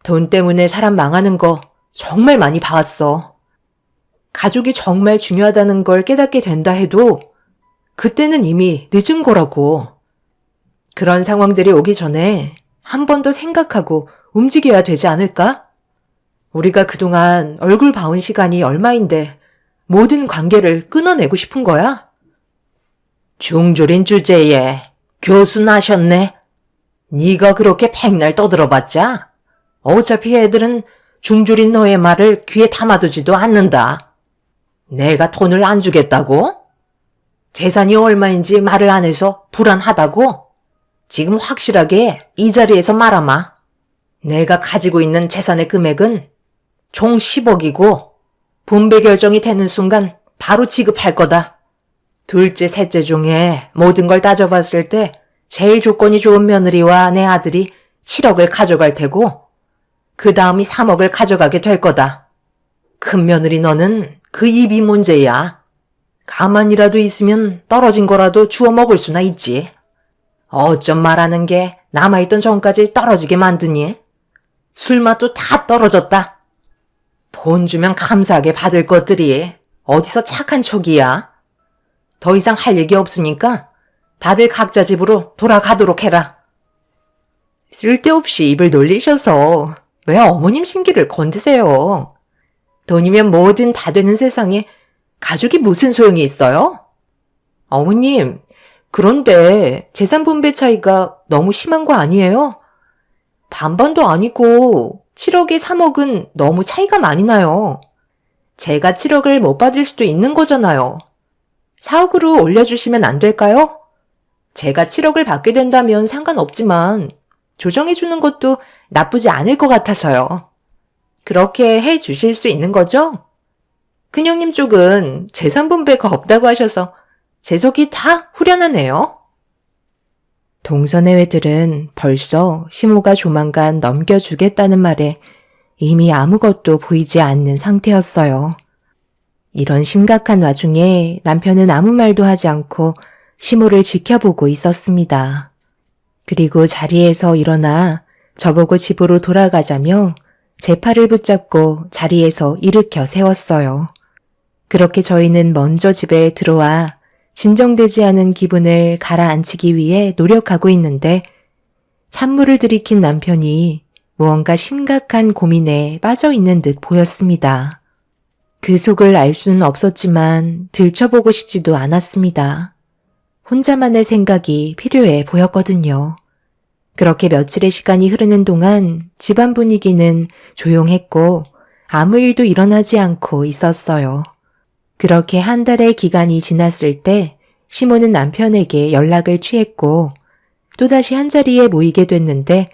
돈 때문에 사람 망하는 거 정말 많이 봐왔어. 가족이 정말 중요하다는 걸 깨닫게 된다 해도 그때는 이미 늦은 거라고. 그런 상황들이 오기 전에 한 번 더 생각하고 움직여야 되지 않을까? 우리가 그동안 얼굴 봐온 시간이 얼마인데 모든 관계를 끊어내고 싶은 거야? 중졸인 주제에 교순하셨네. 네가 그렇게 백날 떠들어봤자 어차피 애들은 중졸인 너의 말을 귀에 담아두지도 않는다. 내가 돈을 안 주겠다고? 재산이 얼마인지 말을 안 해서 불안하다고? 지금 확실하게 이 자리에서 말하마. 내가 가지고 있는 재산의 금액은 총 10억이고 분배 결정이 되는 순간 바로 지급할 거다. 둘째, 셋째 중에 모든 걸 따져봤을 때 제일 조건이 좋은 며느리와 내 아들이 7억을 가져갈 테고 그 다음이 3억을 가져가게 될 거다. 큰 며느리 너는 그 입이 문제야. 가만히라도 있으면 떨어진 거라도 주워 먹을 수나 있지. 어쩜 말하는 게 남아있던 전까지 떨어지게 만드니? 술맛도 다 떨어졌다. 돈 주면 감사하게 받을 것들이 어디서 착한 척이야? 더 이상 할 얘기 없으니까 다들 각자 집으로 돌아가도록 해라. 쓸데없이 입을 놀리셔서 왜 어머님 심기를 건드세요? 돈이면 뭐든 다 되는 세상에 가족이 무슨 소용이 있어요? 어머님, 그런데 재산 분배 차이가 너무 심한 거 아니에요? 반반도 아니고 7억에 3억은 너무 차이가 많이 나요. 제가 7억을 못 받을 수도 있는 거잖아요. 4억으로 올려주시면 안 될까요? 제가 7억을 받게 된다면 상관없지만 조정해주는 것도 나쁘지 않을 것 같아서요. 그렇게 해 주실 수 있는 거죠? 큰형님 쪽은 재산 분배가 없다고 하셔서 제 속이 다 후련하네요. 동서내외들은 벌써 시모가 조만간 넘겨주겠다는 말에 이미 아무것도 보이지 않는 상태였어요. 이런 심각한 와중에 남편은 아무 말도 하지 않고 시모를 지켜보고 있었습니다. 그리고 자리에서 일어나 저보고 집으로 돌아가자며 제 팔을 붙잡고 자리에서 일으켜 세웠어요. 그렇게 저희는 먼저 집에 들어와 진정되지 않은 기분을 가라앉히기 위해 노력하고 있는데 찬물을 들이킨 남편이 무언가 심각한 고민에 빠져 있는 듯 보였습니다. 그 속을 알 수는 없었지만 들춰보고 싶지도 않았습니다. 혼자만의 생각이 필요해 보였거든요. 그렇게 며칠의 시간이 흐르는 동안 집안 분위기는 조용했고 아무 일도 일어나지 않고 있었어요. 그렇게 한 달의 기간이 지났을 때 시모는 남편에게 연락을 취했고 또다시 한자리에 모이게 됐는데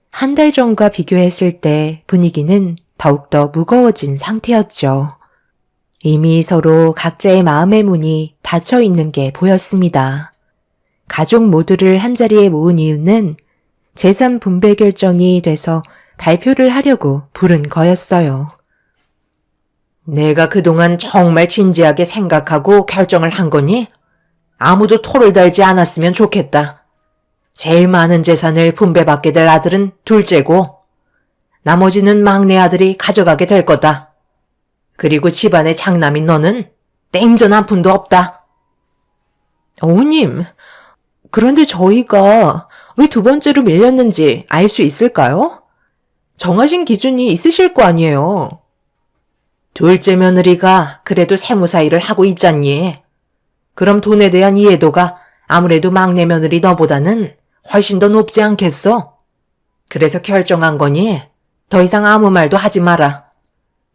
한 달 전과 비교했을 때 분위기는 더욱더 무거워진 상태였죠. 이미 서로 각자의 마음의 문이 닫혀 있는 게 보였습니다. 가족 모두를 한자리에 모은 이유는 재산 분배 결정이 돼서 발표를 하려고 부른 거였어요. 내가 그동안 정말 진지하게 생각하고 결정을 한 거니? 아무도 토를 달지 않았으면 좋겠다. 제일 많은 재산을 분배받게 될 아들은 둘째고 나머지는 막내 아들이 가져가게 될 거다. 그리고 집안의 장남인 너는 땡전 한 푼도 없다. 어머님, 그런데 저희가 왜 두 번째로 밀렸는지 알 수 있을까요? 정하신 기준이 있으실 거 아니에요. 둘째 며느리가 그래도 세무사 일을 하고 있잖니. 그럼 돈에 대한 이해도가 아무래도 막내 며느리 너보다는 훨씬 더 높지 않겠어? 그래서 결정한 거니 더 이상 아무 말도 하지 마라.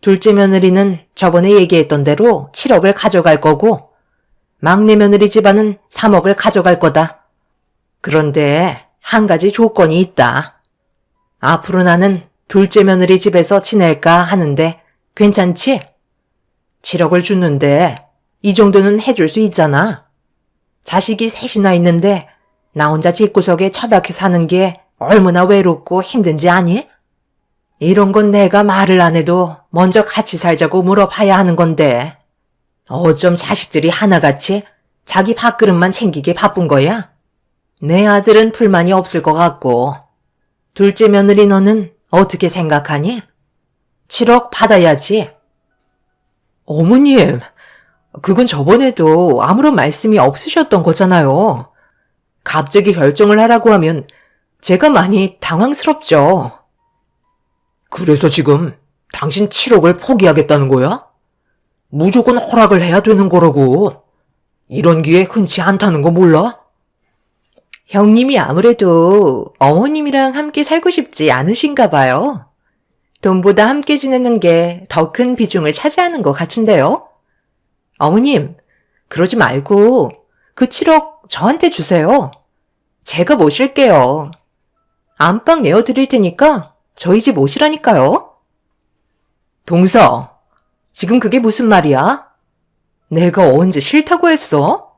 둘째 며느리는 저번에 얘기했던 대로 7억을 가져갈 거고 막내 며느리 집안은 3억을 가져갈 거다. 그런데 한 가지 조건이 있다. 앞으로 나는 둘째 며느리 집에서 지낼까 하는데 괜찮지? 7억을 주는데 이 정도는 해줄 수 있잖아. 자식이 셋이나 있는데 나 혼자 집구석에 처박혀 사는 게 얼마나 외롭고 힘든지 아니? 이런 건 내가 말을 안 해도 먼저 같이 살자고 물어봐야 하는 건데 어쩜 자식들이 하나같이 자기 밥그릇만 챙기게 바쁜 거야? 내 아들은 불만이 없을 것 같고 둘째 며느리 너는 어떻게 생각하니? 7억 받아야지. 어머님, 그건 저번에도 아무런 말씀이 없으셨던 거잖아요. 갑자기 결정을 하라고 하면 제가 많이 당황스럽죠. 그래서 지금 당신 7억을 포기하겠다는 거야? 무조건 허락을 해야 되는 거라고. 이런 기회 흔치 않다는 거 몰라? 형님이 아무래도 어머님이랑 함께 살고 싶지 않으신가 봐요. 돈보다 함께 지내는 게 더 큰 비중을 차지하는 것 같은데요. 어머님, 그러지 말고 그 7억 저한테 주세요. 제가 모실게요. 안방 내어드릴 테니까 저희 집 오시라니까요. 동서, 지금 그게 무슨 말이야? 내가 언제 싫다고 했어?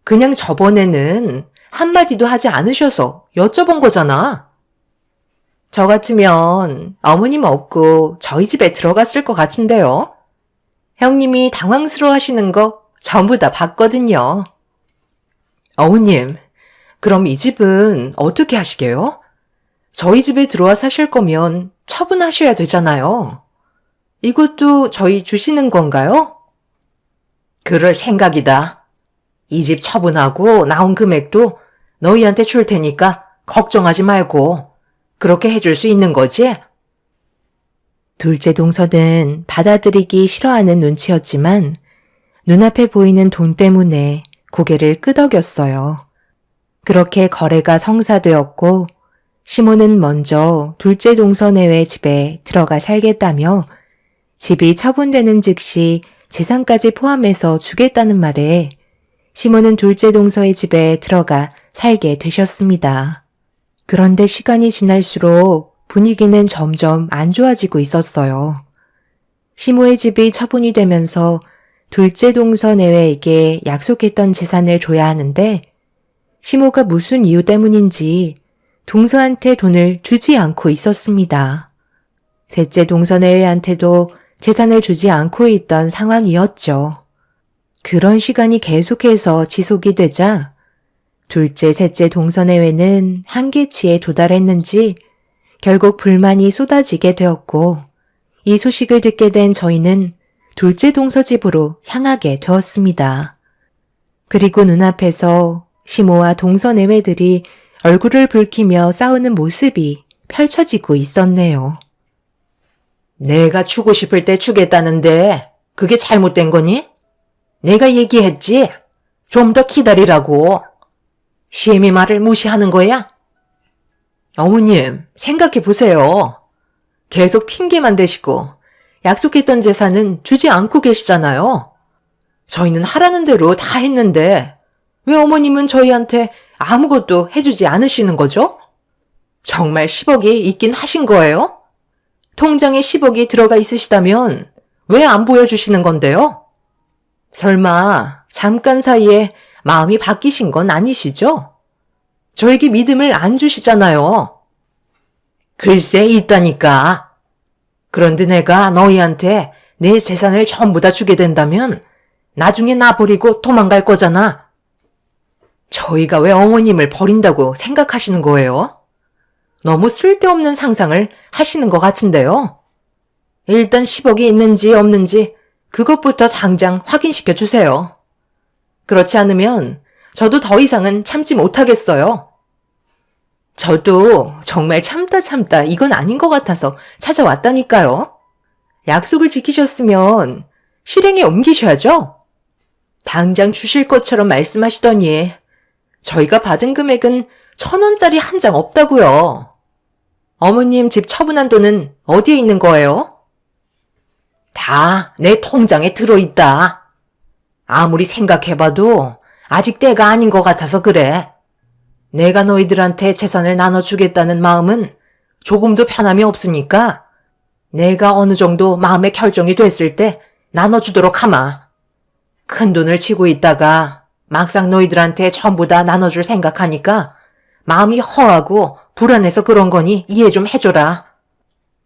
그냥 저번에는 한마디도 하지 않으셔서 여쭤본 거잖아. 저 같으면 어머님 없고 저희 집에 들어갔을 것 같은데요. 형님이 당황스러워 하시는 거 전부 다 봤거든요. 어머님, 그럼 이 집은 어떻게 하시게요? 저희 집에 들어와 사실 거면 처분하셔야 되잖아요. 이것도 저희 주시는 건가요? 그럴 생각이다. 이 집 처분하고 나온 금액도 너희한테 줄 테니까 걱정하지 말고 그렇게 해줄 수 있는 거지? 둘째 동서는 받아들이기 싫어하는 눈치였지만 눈앞에 보이는 돈 때문에 고개를 끄덕였어요. 그렇게 거래가 성사되었고 시모는 먼저 둘째 동서 내외 집에 들어가 살겠다며 집이 처분되는 즉시 재산까지 포함해서 주겠다는 말에 시모는 둘째 동서의 집에 들어가 살게 되셨습니다. 그런데 시간이 지날수록 분위기는 점점 안 좋아지고 있었어요. 시모의 집이 처분이 되면서 둘째 동서 내외에게 약속했던 재산을 줘야 하는데 시모가 무슨 이유 때문인지 동서한테 돈을 주지 않고 있었습니다. 셋째 동서 내외한테도 재산을 주지 않고 있던 상황이었죠. 그런 시간이 계속해서 지속이 되자 둘째, 셋째 동서 내외는 한계치에 도달했는지 결국 불만이 쏟아지게 되었고 이 소식을 듣게 된 저희는 둘째 동서 집으로 향하게 되었습니다. 그리고 눈앞에서 시모와 동서 내외들이 얼굴을 붉히며 싸우는 모습이 펼쳐지고 있었네요. 내가 주고 싶을 때 주겠다는데 그게 잘못된 거니? 내가 얘기했지? 좀 더 기다리라고. 시엠이 말을 무시하는 거야? 어머님, 생각해 보세요. 계속 핑계만 대시고 약속했던 재산은 주지 않고 계시잖아요. 저희는 하라는 대로 다 했는데 왜 어머님은 저희한테 아무것도 해주지 않으시는 거죠? 정말 10억이 있긴 하신 거예요? 통장에 10억이 들어가 있으시다면 왜 안 보여주시는 건데요? 설마 잠깐 사이에 마음이 바뀌신 건 아니시죠? 저에게 믿음을 안 주시잖아요. 글쎄 있다니까. 그런데 내가 너희한테 내 재산을 전부 다 주게 된다면 나중에 나 버리고 도망갈 거잖아. 저희가 왜 어머님을 버린다고 생각하시는 거예요? 너무 쓸데없는 상상을 하시는 것 같은데요. 일단 10억이 있는지 없는지 그것부터 당장 확인시켜 주세요. 그렇지 않으면 저도 더 이상은 참지 못하겠어요. 저도 정말 참다 이건 아닌 것 같아서 찾아왔다니까요. 약속을 지키셨으면 실행에 옮기셔야죠. 당장 주실 것처럼 말씀하시더니 저희가 받은 금액은 1,000원짜리 한 장 없다고요. 어머님 집 처분한 돈은 어디에 있는 거예요? 다 내 통장에 들어있다. 아무리 생각해봐도 아직 때가 아닌 것 같아서 그래. 내가 너희들한테 재산을 나눠주겠다는 마음은 조금도 편함이 없으니까 내가 어느 정도 마음의 결정이 됐을 때 나눠주도록 하마. 큰 돈을 쥐고 있다가 막상 너희들한테 전부 다 나눠줄 생각하니까 마음이 허하고 불안해서 그런 거니 이해 좀 해줘라.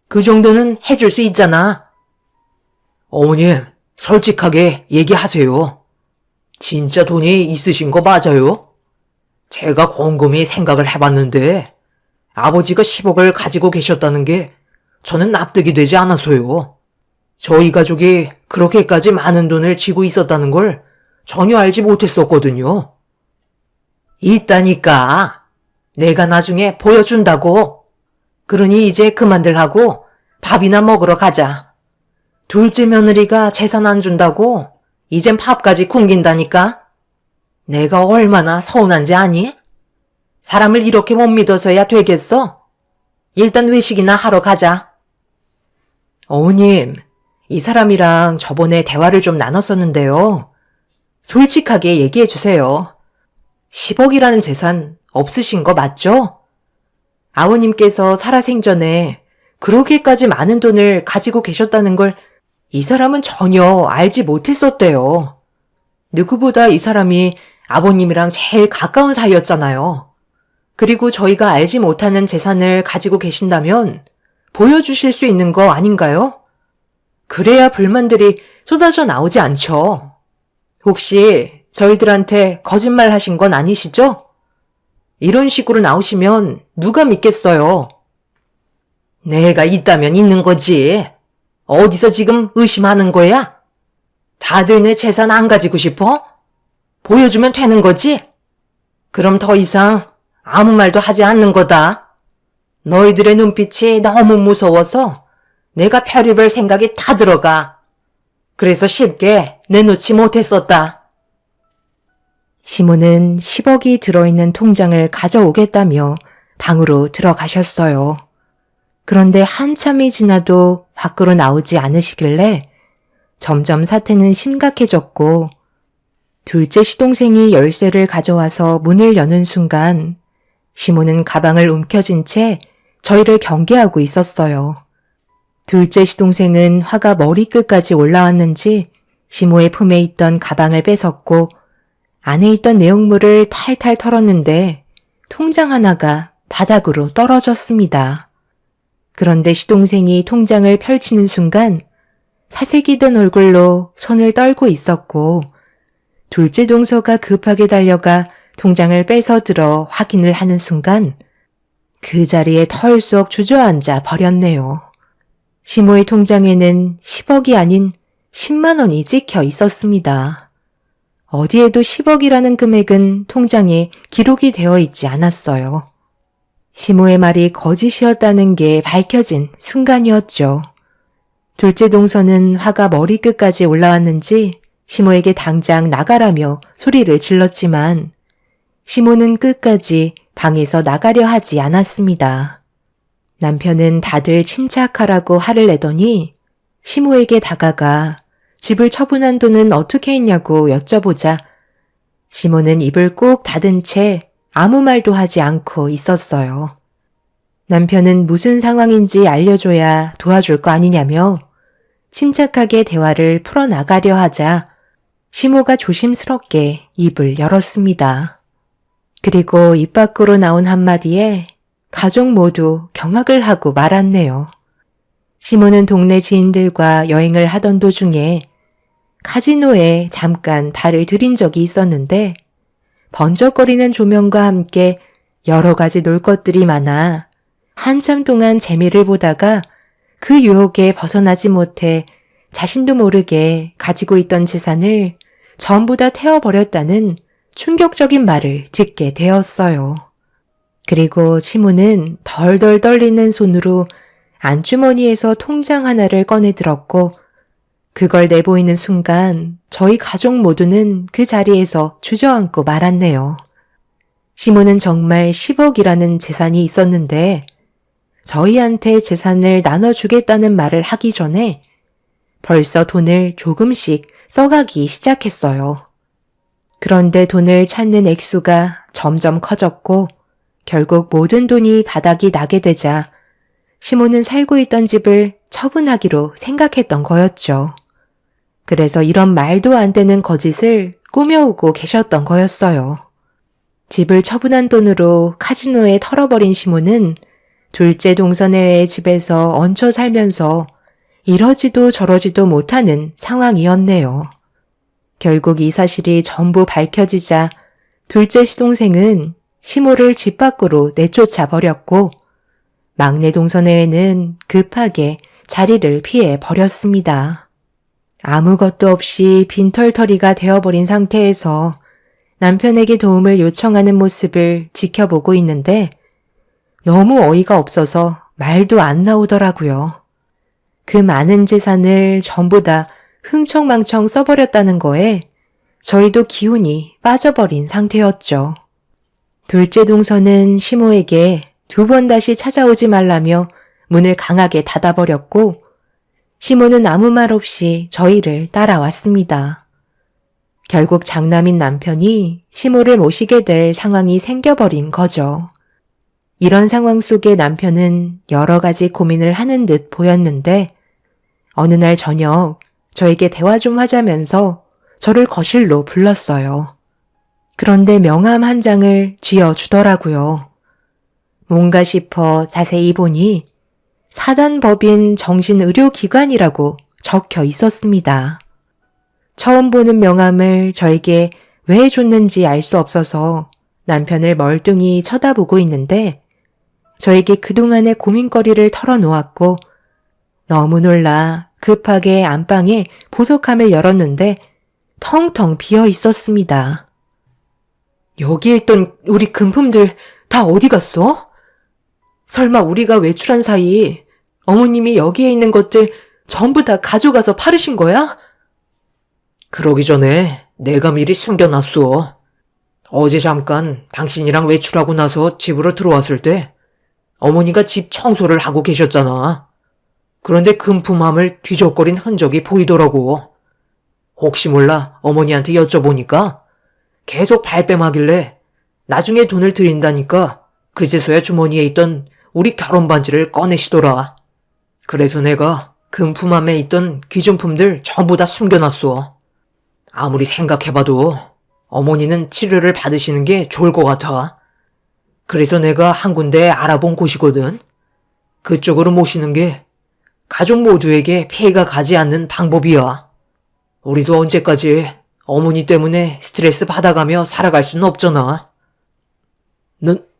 그 정도는 해줄 수 있잖아. 어머님, 솔직하게 얘기하세요. 진짜 돈이 있으신 거 맞아요? 제가 곰곰이 생각을 해봤는데 아버지가 10억을 가지고 계셨다는 게 저는 납득이 되지 않아서요. 저희 가족이 그렇게까지 많은 돈을 쥐고 있었다는 걸 전혀 알지 못했었거든요. 있다니까. 내가 나중에 보여준다고. 그러니 이제 그만들 하고 밥이나 먹으러 가자. 둘째 며느리가 재산 안 준다고 이젠 밥까지 굶긴다니까. 내가 얼마나 서운한지 아니? 사람을 이렇게 못 믿어서야 되겠어? 일단 외식이나 하러 가자. 어머님, 이 사람이랑 저번에 대화를 좀 나눴었는데요. 솔직하게 얘기해 주세요. 10억이라는 재산 없으신 거 맞죠? 아버님께서 살아생전에 그렇게까지 많은 돈을 가지고 계셨다는 걸 이 사람은 전혀 알지 못했었대요. 누구보다 이 사람이 아버님이랑 제일 가까운 사이였잖아요. 그리고 저희가 알지 못하는 재산을 가지고 계신다면 보여주실 수 있는 거 아닌가요? 그래야 불만들이 쏟아져 나오지 않죠. 혹시 저희들한테 거짓말 하신 건 아니시죠? 이런 식으로 나오시면 누가 믿겠어요? 내가 있다면 있는 거지. 어디서 지금 의심하는 거야? 다들 내 재산 안 가지고 싶어? 보여주면 되는 거지? 그럼 더 이상 아무 말도 하지 않는 거다. 너희들의 눈빛이 너무 무서워서 내가 별의별 생각이 다 들어가. 그래서 쉽게 내놓지 못했었다. 시모는 10억이 들어있는 통장을 가져오겠다며 방으로 들어가셨어요. 그런데 한참이 지나도 밖으로 나오지 않으시길래 점점 사태는 심각해졌고 둘째 시동생이 열쇠를 가져와서 문을 여는 순간 시모는 가방을 움켜쥔 채 저희를 경계하고 있었어요. 둘째 시동생은 화가 머리끝까지 올라왔는지 시모의 품에 있던 가방을 뺏었고 안에 있던 내용물을 탈탈 털었는데 통장 하나가 바닥으로 떨어졌습니다. 그런데 시동생이 통장을 펼치는 순간 사색이 든 얼굴로 손을 떨고 있었고 둘째 동서가 급하게 달려가 통장을 뺏어 들어 확인을 하는 순간 그 자리에 털썩 주저앉아 버렸네요. 시모의 통장에는 10억이 아닌 10만 원이 찍혀 있었습니다. 어디에도 10억이라는 금액은 통장에 기록이 되어 있지 않았어요. 시모의 말이 거짓이었다는 게 밝혀진 순간이었죠. 둘째 동서는 화가 머리끝까지 올라왔는지 시모에게 당장 나가라며 소리를 질렀지만 시모는 끝까지 방에서 나가려 하지 않았습니다. 남편은 다들 침착하라고 화를 내더니 시모에게 다가가 집을 처분한 돈은 어떻게 했냐고 여쭤보자 시모는 입을 꾹 닫은 채 아무 말도 하지 않고 있었어요. 남편은 무슨 상황인지 알려줘야 도와줄 거 아니냐며 침착하게 대화를 풀어나가려 하자 시모가 조심스럽게 입을 열었습니다. 그리고 입 밖으로 나온 한마디에 가족 모두 경악을 하고 말았네요. 시모는 동네 지인들과 여행을 하던 도중에 카지노에 잠깐 발을 들인 적이 있었는데 번쩍거리는 조명과 함께 여러 가지 놀 것들이 많아 한참 동안 재미를 보다가 그 유혹에 벗어나지 못해 자신도 모르게 가지고 있던 재산을 전부 다 태워버렸다는 충격적인 말을 듣게 되었어요. 그리고 시모는 덜덜 떨리는 손으로 안주머니에서 통장 하나를 꺼내 들었고 그걸 내보이는 순간 저희 가족 모두는 그 자리에서 주저앉고 말았네요. 시모는 정말 10억이라는 재산이 있었는데 저희한테 재산을 나눠주겠다는 말을 하기 전에 벌써 돈을 조금씩 써가기 시작했어요. 그런데 돈을 찾는 액수가 점점 커졌고 결국 모든 돈이 바닥이 나게 되자 시모는 살고 있던 집을 처분하기로 생각했던 거였죠. 그래서 이런 말도 안 되는 거짓을 꾸며오고 계셨던 거였어요. 집을 처분한 돈으로 카지노에 털어버린 시모는 둘째 동서내외의 집에서 얹혀 살면서 이러지도 저러지도 못하는 상황이었네요. 결국 이 사실이 전부 밝혀지자 둘째 시동생은 시모를 집 밖으로 내쫓아 버렸고 막내 동서내외는 급하게 자리를 피해 버렸습니다. 아무것도 없이 빈털터리가 되어버린 상태에서 남편에게 도움을 요청하는 모습을 지켜보고 있는데 너무 어이가 없어서 말도 안 나오더라고요. 그 많은 재산을 전부 다 흥청망청 써버렸다는 거에 저희도 기운이 빠져버린 상태였죠. 둘째 동서는 시모에게 2번 다시 찾아오지 말라며 문을 강하게 닫아버렸고 시모는 아무 말 없이 저희를 따라왔습니다. 결국 장남인 남편이 시모를 모시게 될 상황이 생겨버린 거죠. 이런 상황 속에 남편은 여러 가지 고민을 하는 듯 보였는데 어느 날 저녁 저에게 대화 좀 하자면서 저를 거실로 불렀어요. 그런데 명함 한 장을 쥐어주더라고요. 뭔가 싶어 자세히 보니 사단법인 정신의료기관이라고 적혀 있었습니다. 처음 보는 명함을 저에게 왜 줬는지 알 수 없어서 남편을 멀뚱히 쳐다보고 있는데 저에게 그동안의 고민거리를 털어놓았고 너무 놀라 급하게 안방에 보석함을 열었는데 텅텅 비어 있었습니다. 여기에 있던 우리 금품들 다 어디 갔어? 설마 우리가 외출한 사이 어머님이 여기에 있는 것들 전부 다 가져가서 팔으신 거야? 그러기 전에 내가 미리 숨겨놨어. 어제 잠깐 당신이랑 외출하고 나서 집으로 들어왔을 때 어머니가 집 청소를 하고 계셨잖아. 그런데 금품함을 뒤적거린 흔적이 보이더라고. 혹시 몰라 어머니한테 여쭤보니까 계속 발뺌하길래 나중에 돈을 드린다니까 그제서야 주머니에 있던 우리 결혼 반지를 꺼내시더라. 그래서 내가 금품함에 있던 귀중품들 전부 다 숨겨놨어. 아무리 생각해봐도 어머니는 치료를 받으시는 게 좋을 것 같아. 그래서 내가 한 군데 알아본 곳이거든. 그쪽으로 모시는 게 가족 모두에게 피해가 가지 않는 방법이야. 우리도 언제까지 어머니 때문에 스트레스 받아가며 살아갈 수는 없잖아.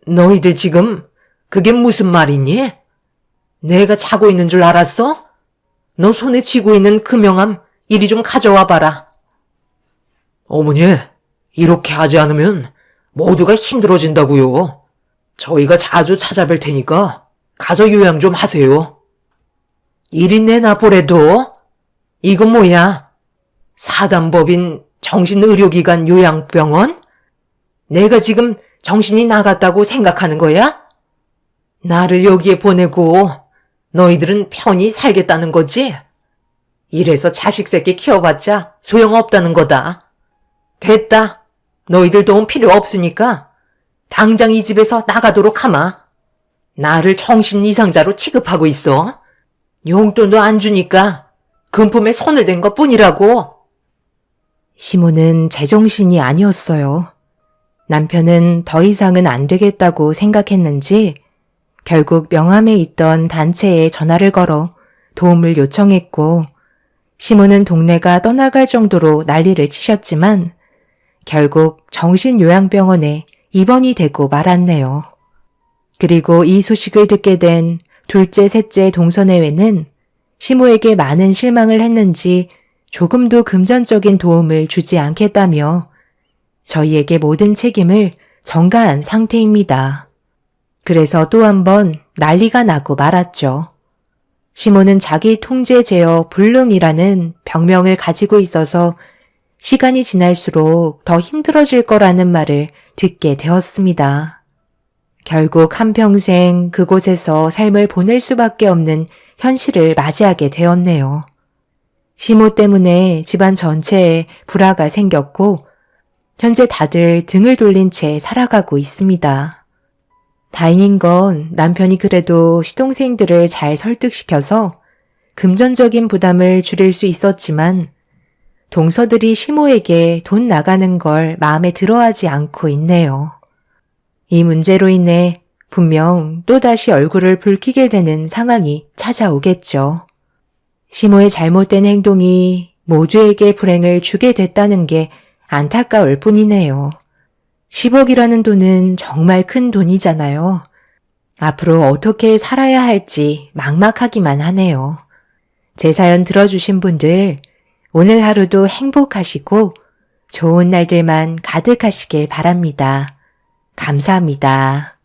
너희들 지금 그게 무슨 말이니? 내가 자고 있는 줄 알았어? 너 손에 쥐고 있는 그 명함 이리 좀 가져와 봐라. 어머니, 이렇게 하지 않으면 모두가 힘들어진다고요. 저희가 자주 찾아뵐 테니까 가서 요양 좀 하세요. 이리 내놔보래도? 이건 뭐야? 사단법인 정신의료기관 요양병원? 내가 지금 정신이 나갔다고 생각하는 거야? 나를 여기에 보내고 너희들은 편히 살겠다는 거지? 이래서 자식 새끼 키워봤자 소용없다는 거다. 됐다. 너희들 도움 필요 없으니까 당장 이 집에서 나가도록 하마. 나를 정신 이상자로 취급하고 있어. 용돈도 안 주니까 금품에 손을 댄 것뿐이라고. 시모는 제정신이 아니었어요. 남편은 더 이상은 안 되겠다고 생각했는지 결국 명함에 있던 단체에 전화를 걸어 도움을 요청했고 시모는 동네가 떠나갈 정도로 난리를 치셨지만 결국 정신요양병원에 입원이 되고 말았네요. 그리고 이 소식을 듣게 된 둘째, 셋째 동서내외는 시모에게 많은 실망을 했는지 조금도 금전적인 도움을 주지 않겠다며 저희에게 모든 책임을 전가한 상태입니다. 그래서 또 한 번 난리가 나고 말았죠. 시모는 자기 통제 제어 불능이라는 병명을 가지고 있어서 시간이 지날수록 더 힘들어질 거라는 말을 듣게 되었습니다. 결국 한평생 그곳에서 삶을 보낼 수밖에 없는 현실을 맞이하게 되었네요. 시모 때문에 집안 전체에 불화가 생겼고 현재 다들 등을 돌린 채 살아가고 있습니다. 다행인 건 남편이 그래도 시동생들을 잘 설득시켜서 금전적인 부담을 줄일 수 있었지만 동서들이 시모에게 돈 나가는 걸 마음에 들어하지 않고 있네요. 이 문제로 인해 분명 또다시 얼굴을 붉히게 되는 상황이 찾아오겠죠. 시모의 잘못된 행동이 모두에게 불행을 주게 됐다는 게 안타까울 뿐이네요. 10억이라는 돈은 정말 큰 돈이잖아요. 앞으로 어떻게 살아야 할지 막막하기만 하네요. 제 사연 들어주신 분들, 오늘 하루도 행복하시고 좋은 날들만 가득하시길 바랍니다. 감사합니다.